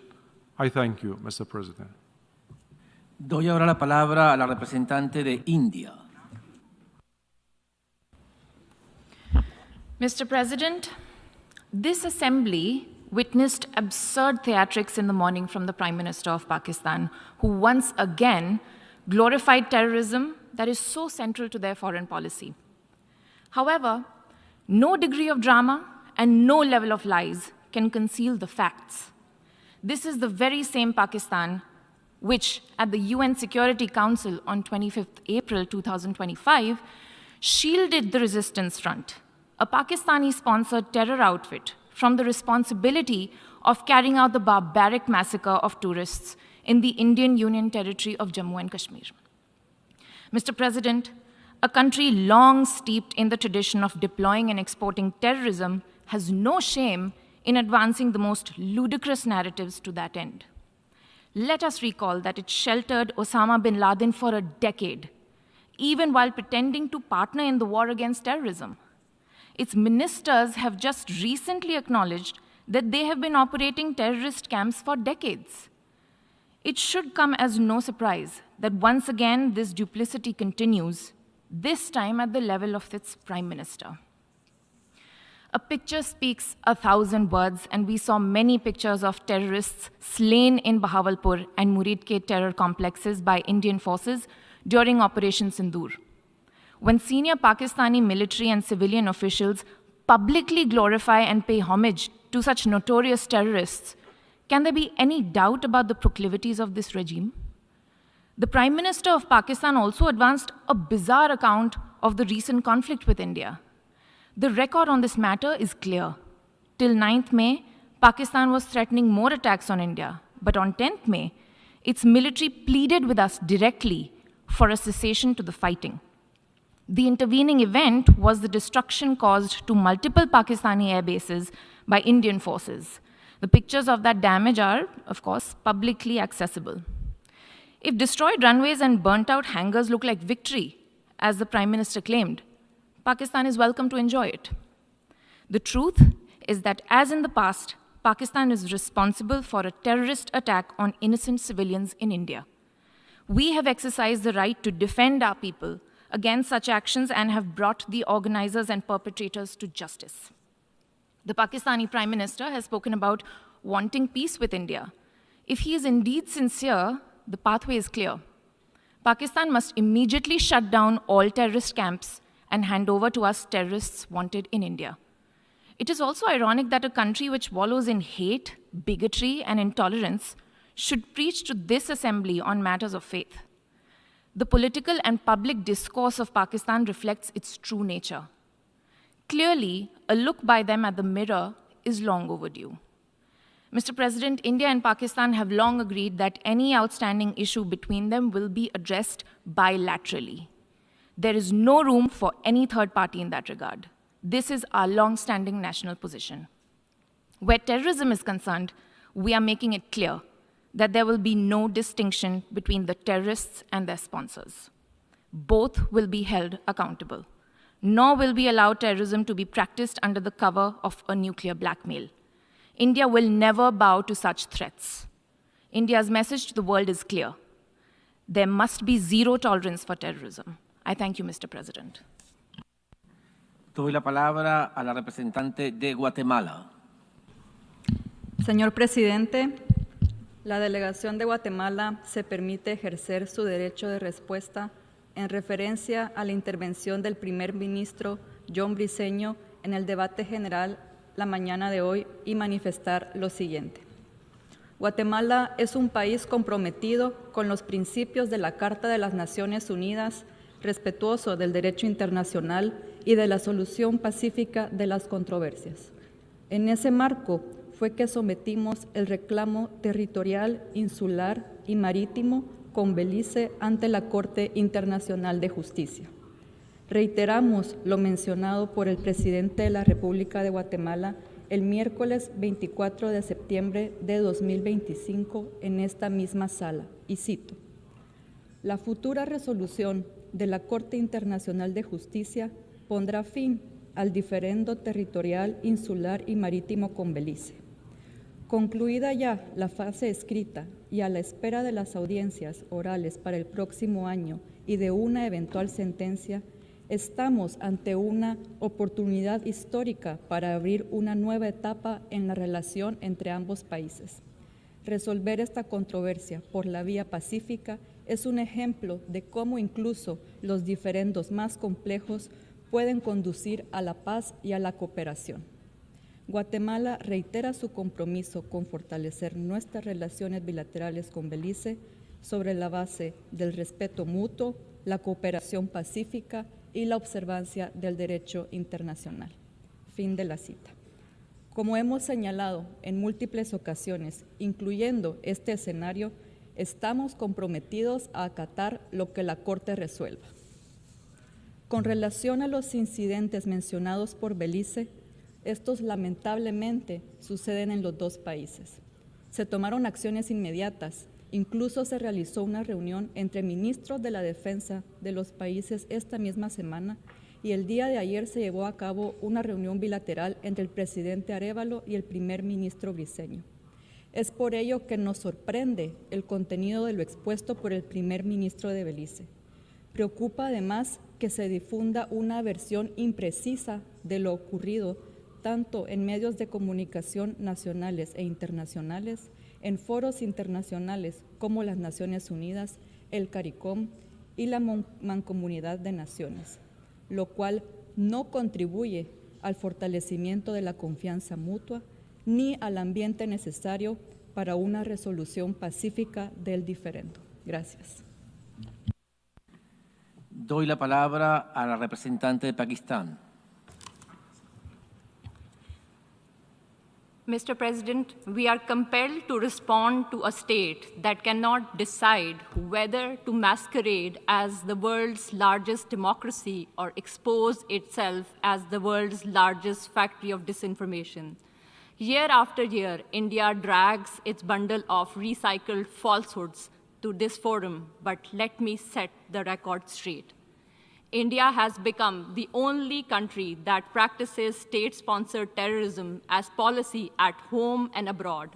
I thank you, Mr. President. Doy ahora la palabra a la representante de India. Mr. President, this assembly witnessed absurd theatrics in the morning from the Prime Minister of Pakistan, who once again glorified terrorism that is so central to their foreign policy. However, no degree of drama and no level of lies can conceal the facts. This is the very same Pakistan which, at the UN Security Council on 25th April 2025, shielded the Resistance Front, a Pakistani-sponsored terror outfit, from the responsibility of carrying out the barbaric massacre of tourists in the Indian Union territory of Jammu and Kashmir. Mr. President, a country long steeped in the tradition of deploying and exporting terrorism has no shame in advancing the most ludicrous narratives to that end. Let us recall that it sheltered Osama bin Laden for a decade, even while pretending to partner in the war against terrorism. Its ministers have just recently acknowledged that they have been operating terrorist camps for decades. It should come as no surprise that once again this duplicity continues, this time at the level of its prime minister. A picture speaks 1,000 words, and we saw many pictures of terrorists slain in Bahawalpur and Muridke terror complexes by Indian forces during Operation Sindoor. When senior Pakistani military and civilian officials publicly glorify and pay homage to such notorious terrorists, can there be any doubt about the proclivities of this regime? The Prime Minister of Pakistan also advanced a bizarre account of the recent conflict with India. The record on this matter is clear. Till 9th May, Pakistan was threatening more attacks on India, but on 10th May, its military pleaded with us directly for a cessation to the fighting. The intervening event was the destruction caused to multiple Pakistani air bases by Indian forces. The pictures of that damage are, of course, publicly accessible. If destroyed runways and burnt-out hangars look like victory, as the Prime Minister claimed, Pakistan is welcome to enjoy it. The truth is that, as in the past, Pakistan is responsible for a terrorist attack on innocent civilians in India. We have exercised the right to defend our people against such actions and have brought the organizers and perpetrators to justice. The Pakistani Prime Minister has spoken about wanting peace with India. If he is indeed sincere, the pathway is clear. Pakistan must immediately shut down all terrorist camps and hand over to us terrorists wanted in India. It is also ironic that a country which wallows in hate, bigotry, and intolerance should preach to this assembly on matters of faith. The political and public discourse of Pakistan reflects its true nature. Clearly, a look by them at the mirror is long overdue. Mr. President, India and Pakistan have long agreed that any outstanding issue between them will be addressed bilaterally. There is no room for any third party in that regard. This is our long-standing national position. Where terrorism is concerned, we are making it clear that there will be no distinction between the terrorists and their sponsors. Both will be held accountable. Nor will we allow terrorism to be practiced under the cover of a nuclear blackmail. India will never bow to such threats. India's message to the world is clear. There must be zero tolerance for terrorism. I thank you, Mr. President. Doy la palabra a la representante de Guatemala. Señor presidente, la delegación de Guatemala se permite ejercer su derecho de respuesta en referencia a la intervención del primer ministro John Briceño en el debate general la mañana de hoy y manifestar lo siguiente. Guatemala es un país comprometido con los principios de la Carta de las Naciones Unidas, respetuoso del derecho internacional y de la solución pacífica de las controversias. En ese marco fue que sometimos el reclamo territorial, insular y marítimo con Belice ante la Corte Internacional de Justicia. Reiteramos lo mencionado por el presidente de la República de Guatemala el miércoles 24 de septiembre de 2025 en esta misma sala, y cito: la futura resolución de la Corte Internacional de Justicia pondrá fin al diferendo territorial, insular y marítimo con Belice. Concluida ya la fase escrita y a la espera de las audiencias orales para el próximo año y de una eventual sentencia, estamos ante una oportunidad histórica para abrir una nueva etapa en la relación entre ambos países. Resolver esta controversia por la vía pacífica es un ejemplo de cómo incluso los diferendos más complejos pueden conducir a la paz y a la cooperación. Guatemala reitera su compromiso con fortalecer nuestras relaciones bilaterales con Belice sobre la base del respeto mutuo, la cooperación pacífica y la observancia del derecho internacional. Fin de la cita. Como hemos señalado en múltiples ocasiones, incluyendo este escenario, estamos comprometidos a acatar lo que la Corte resuelva. Con relación a los incidentes mencionados por Belice, estos lamentablemente suceden en los dos países. Se tomaron acciones inmediatas, incluso se realizó una reunión entre ministros de la defensa de los países esta misma semana y el día de ayer se llevó a cabo una reunión bilateral entre el presidente Arévalo y el primer ministro Briceño. Es por ello que nos sorprende el contenido de lo expuesto por el primer ministro de Belice. Preocupa además que se difunda una versión imprecisa de lo ocurrido tanto en medios de comunicación nacionales e internacionales, en foros internacionales como las Naciones Unidas, el CARICOM y la Mancomunidad de Naciones, lo cual no contribuye al fortalecimiento de la confianza mutua ni al ambiente necesario para una resolución pacífica del diferendo. Gracias. Doy la palabra a la representante de Pakistán. Mr. President, we are compelled to respond to a state that cannot decide whether to masquerade as the world's largest democracy or expose itself as the world's largest factory of disinformation. Year after year, India drags its bundle of recycled falsehoods to this forum, but let me set the record straight. India has become the only country that practices state-sponsored terrorism as policy at home and abroad.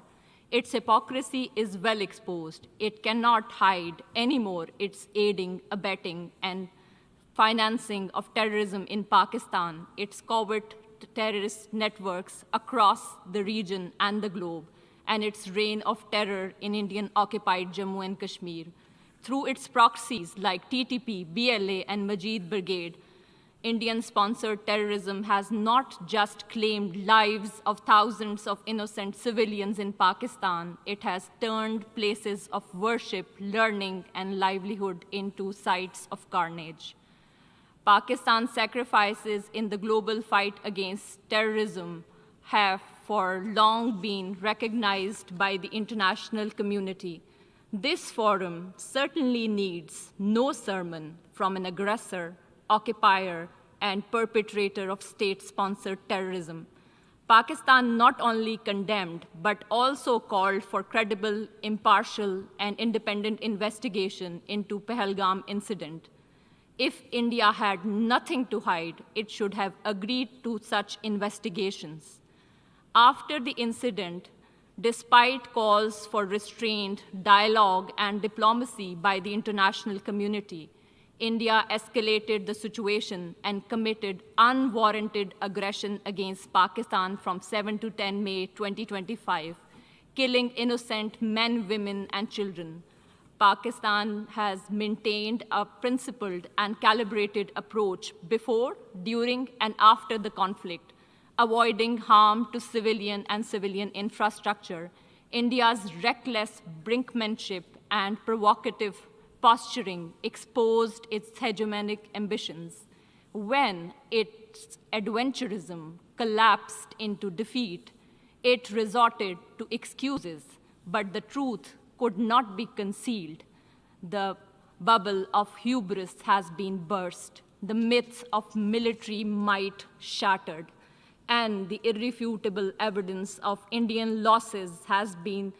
Its hypocrisy is well exposed. It cannot hide anymore its aiding, abetting, and financing of terrorism in Pakistan, its covert terrorist networks across the region and the globe, and its reign of terror in Indian-occupied Jammu and Kashmir. Through its proxies like TTP, BLA, and Majid Brigade, Indian-sponsored terrorism has not just claimed lives of thousands of innocent civilians in Pakistan, it has turned places of worship, learning, and livelihood into sites of carnage. Pakistan's sacrifices in the global fight against terrorism have for long been recognized by the international community. This forum certainly needs no sermon from an aggressor, occupier, and perpetrator of state-sponsored terrorism. Pakistan not only condemned, but also called for credible, impartial, and independent investigation into Pahalgam incident. If India had nothing to hide, it should have agreed to such investigations. After the incident, despite calls for restraint, dialogue, and diplomacy by the international community, India escalated the situation and committed unwarranted aggression against Pakistan from 7 to 10 May 2025, killing innocent men, women, and children. Pakistan has maintained a principled and calibrated approach before, during, and after the conflict, avoiding harm to civilian and civilian infrastructure. India's reckless brinkmanship and provocative posturing exposed its hegemonic ambitions. When its adventurism collapsed into defeat, it resorted to excuses, but the truth could not be concealed. The bubble of hubris has been burst, the myths of military might shattered, and the irrefutable evidence of Indian losses has been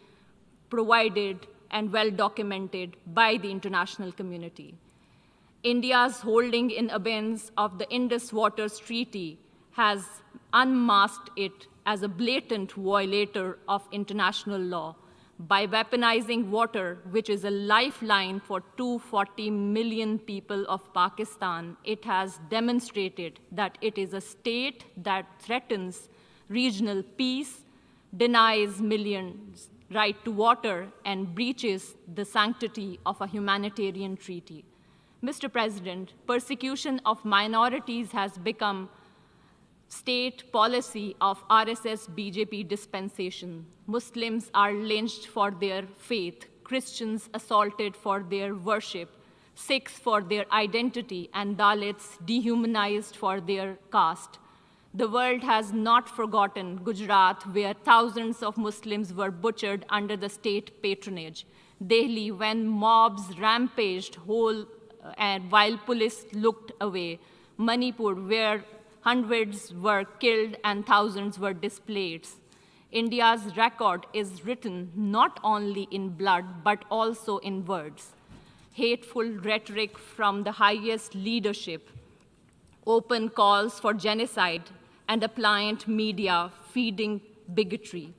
provided and well documented by the international community. India's holding in abeyance of the Indus Waters Treaty has unmasked it as a blatant violator of international law by weaponizing water, which is a lifeline for 240 million people of Pakistan. It has demonstrated that it is a state that threatens regional peace, denies millions right to water, and breaches the sanctity of a humanitarian treaty. Mr. President, persecution of minorities has become state policy of RSS-BJP dispensation. Muslims are lynched for their faith, Christians assaulted for their worship, Sikhs for their identity, and Dalits dehumanized for their caste. The world has not forgotten Gujarat, where thousands of Muslims were butchered under the state patronage. Delhi, when mobs rampaged while police looked away. Manipur, where hundreds were killed and thousands were displaced. India's record is written not only in blood, but also in words. Hateful rhetoric from the highest leadership, open calls for genocide, and a pliant media feeding bigotry.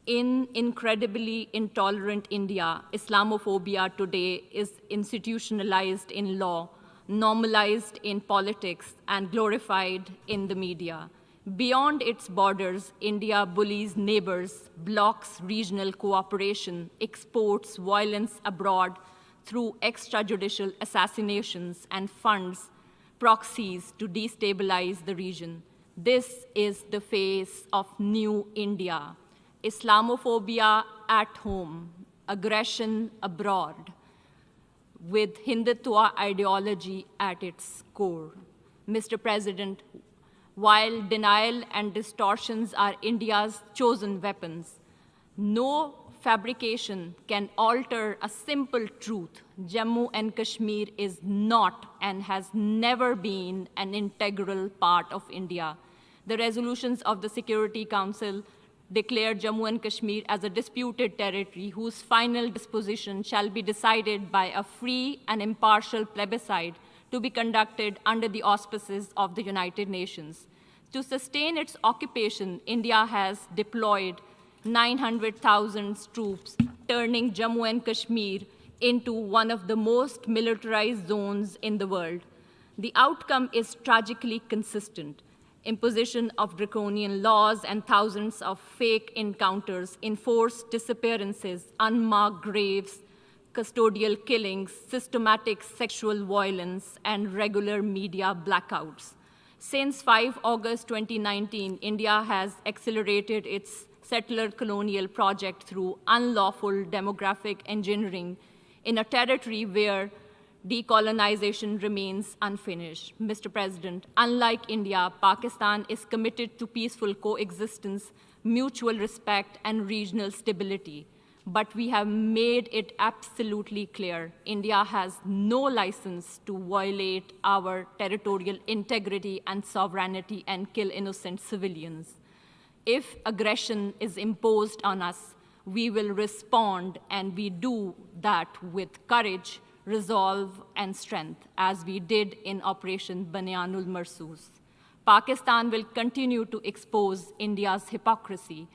In incredibly intolerant India, Islamophobia today is institutionalized in law, normalized in politics, and glorified in the media. Beyond its borders, India bullies neighbors, blocks regional cooperation, exports violence abroad through extrajudicial assassinations, and funds proxies to destabilize the region. This is the face of new India. Islamophobia at home, aggression abroad, with Hindutva ideology at its core. Mr. President, while denial and distortions are India's chosen weapons, no fabrication can alter a simple truth. Jammu and Kashmir is not and has never been an integral part of India. The resolutions of the Security Council declared Jammu and Kashmir as a disputed territory whose final disposition shall be decided by a free and impartial plebiscite to be conducted under the auspices of the United Nations. To sustain its occupation, India has deployed 900,000 troops, turning Jammu and Kashmir into one of the most militarized zones in the world. The outcome is tragically consistent. Imposition of draconian laws and thousands of fake encounters, enforced disappearances, unmarked graves, custodial killings, systematic sexual violence, and regular media blackouts. Since 5 August 2019, India has accelerated its settler colonial project through unlawful demographic engineering in a territory where decolonization remains unfinished. Mr. President, unlike India, Pakistan is committed to peaceful coexistence, mutual respect, and regional stability. But we have made it absolutely clear India has no license to violate our territorial integrity and sovereignty and kill innocent civilians. If aggression is imposed on us, we will respond, and we do that with courage, resolve, and strength, as we did in Operation Banyanul Marsoos. Pakistan will continue to expose India's hypocrisy,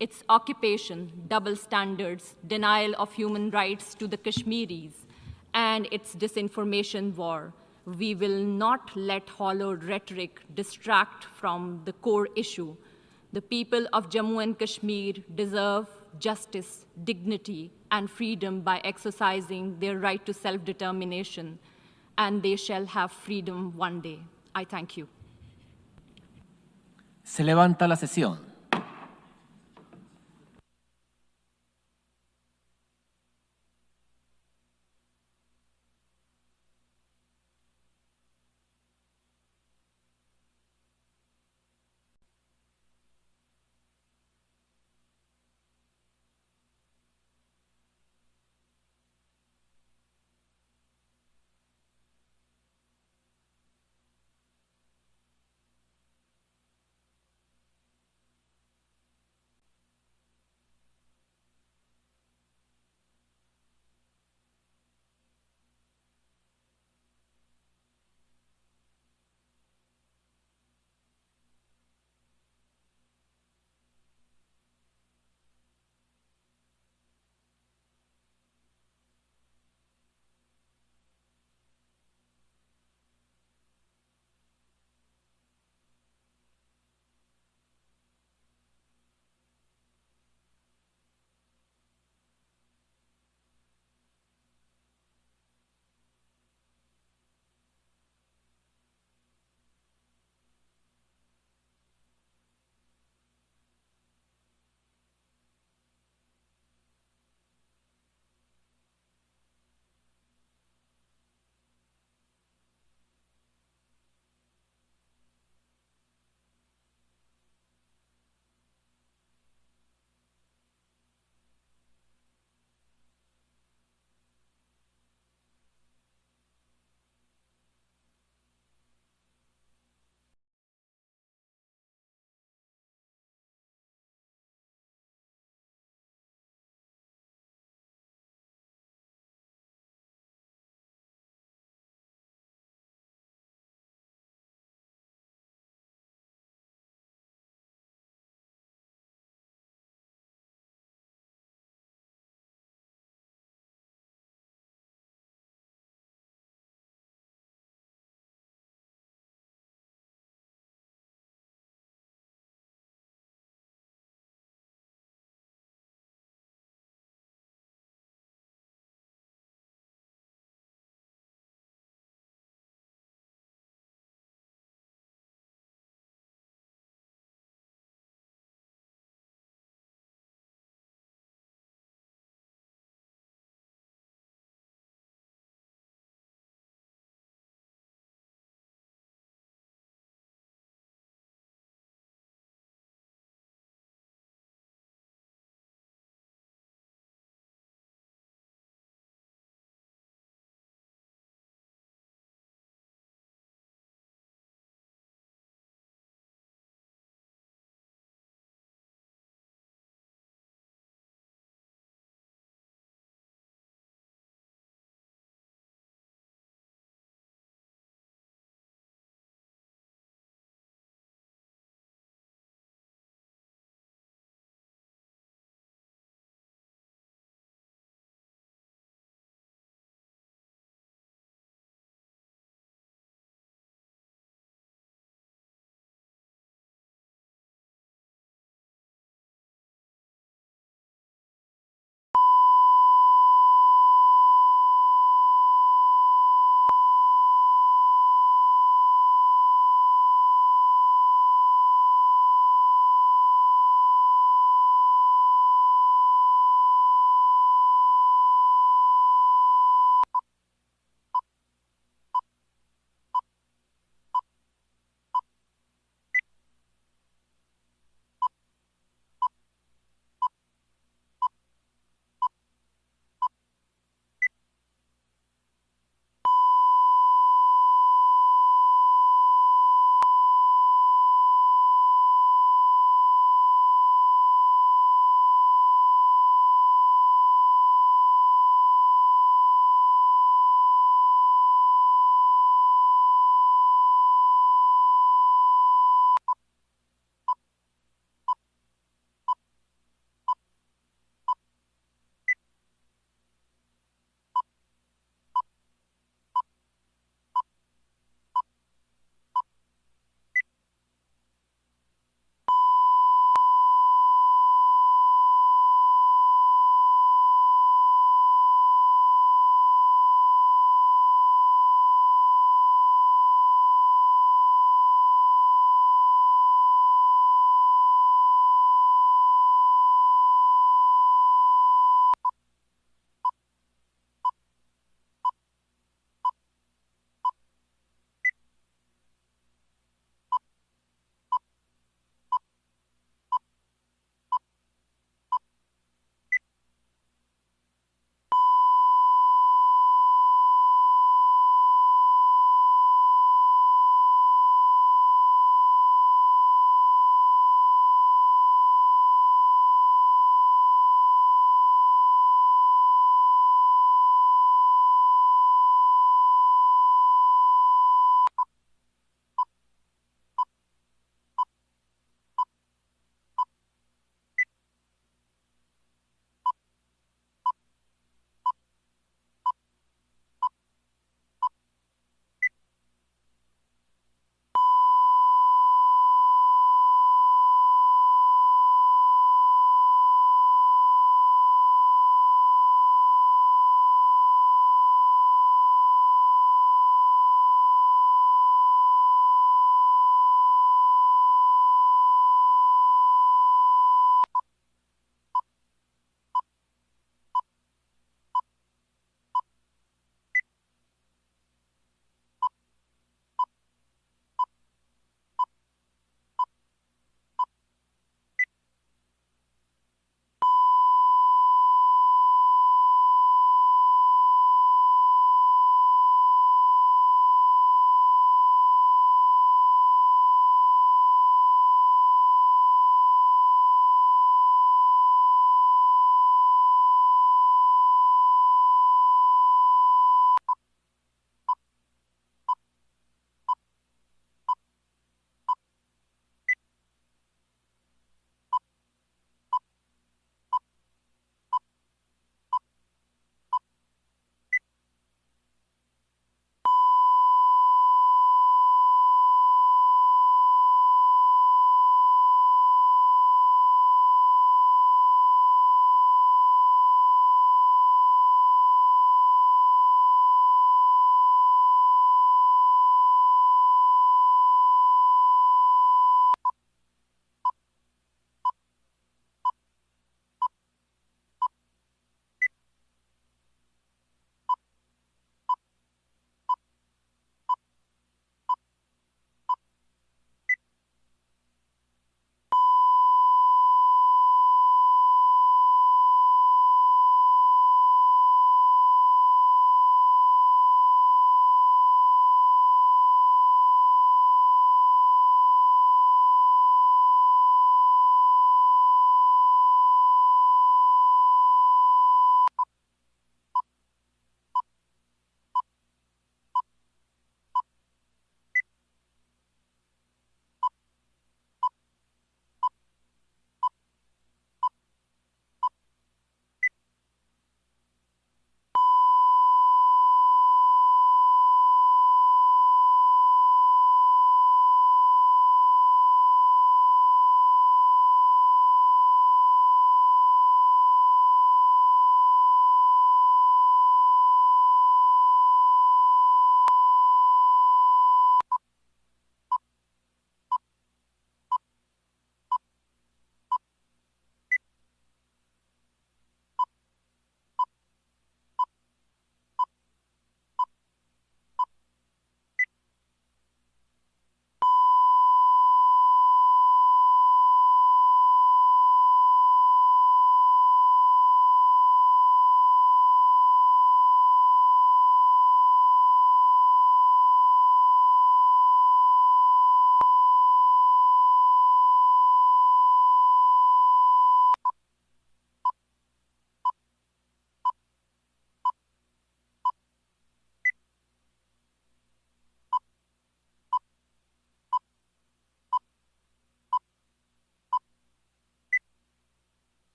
its occupation, double standards, denial of human rights to the Kashmiris, and its disinformation war. We will not let hollow rhetoric distract from the core issue. The people of Jammu and Kashmir deserve justice, dignity, and freedom by exercising their right to self-determination, and they shall have freedom one day. I thank you. Se levanta la sesión.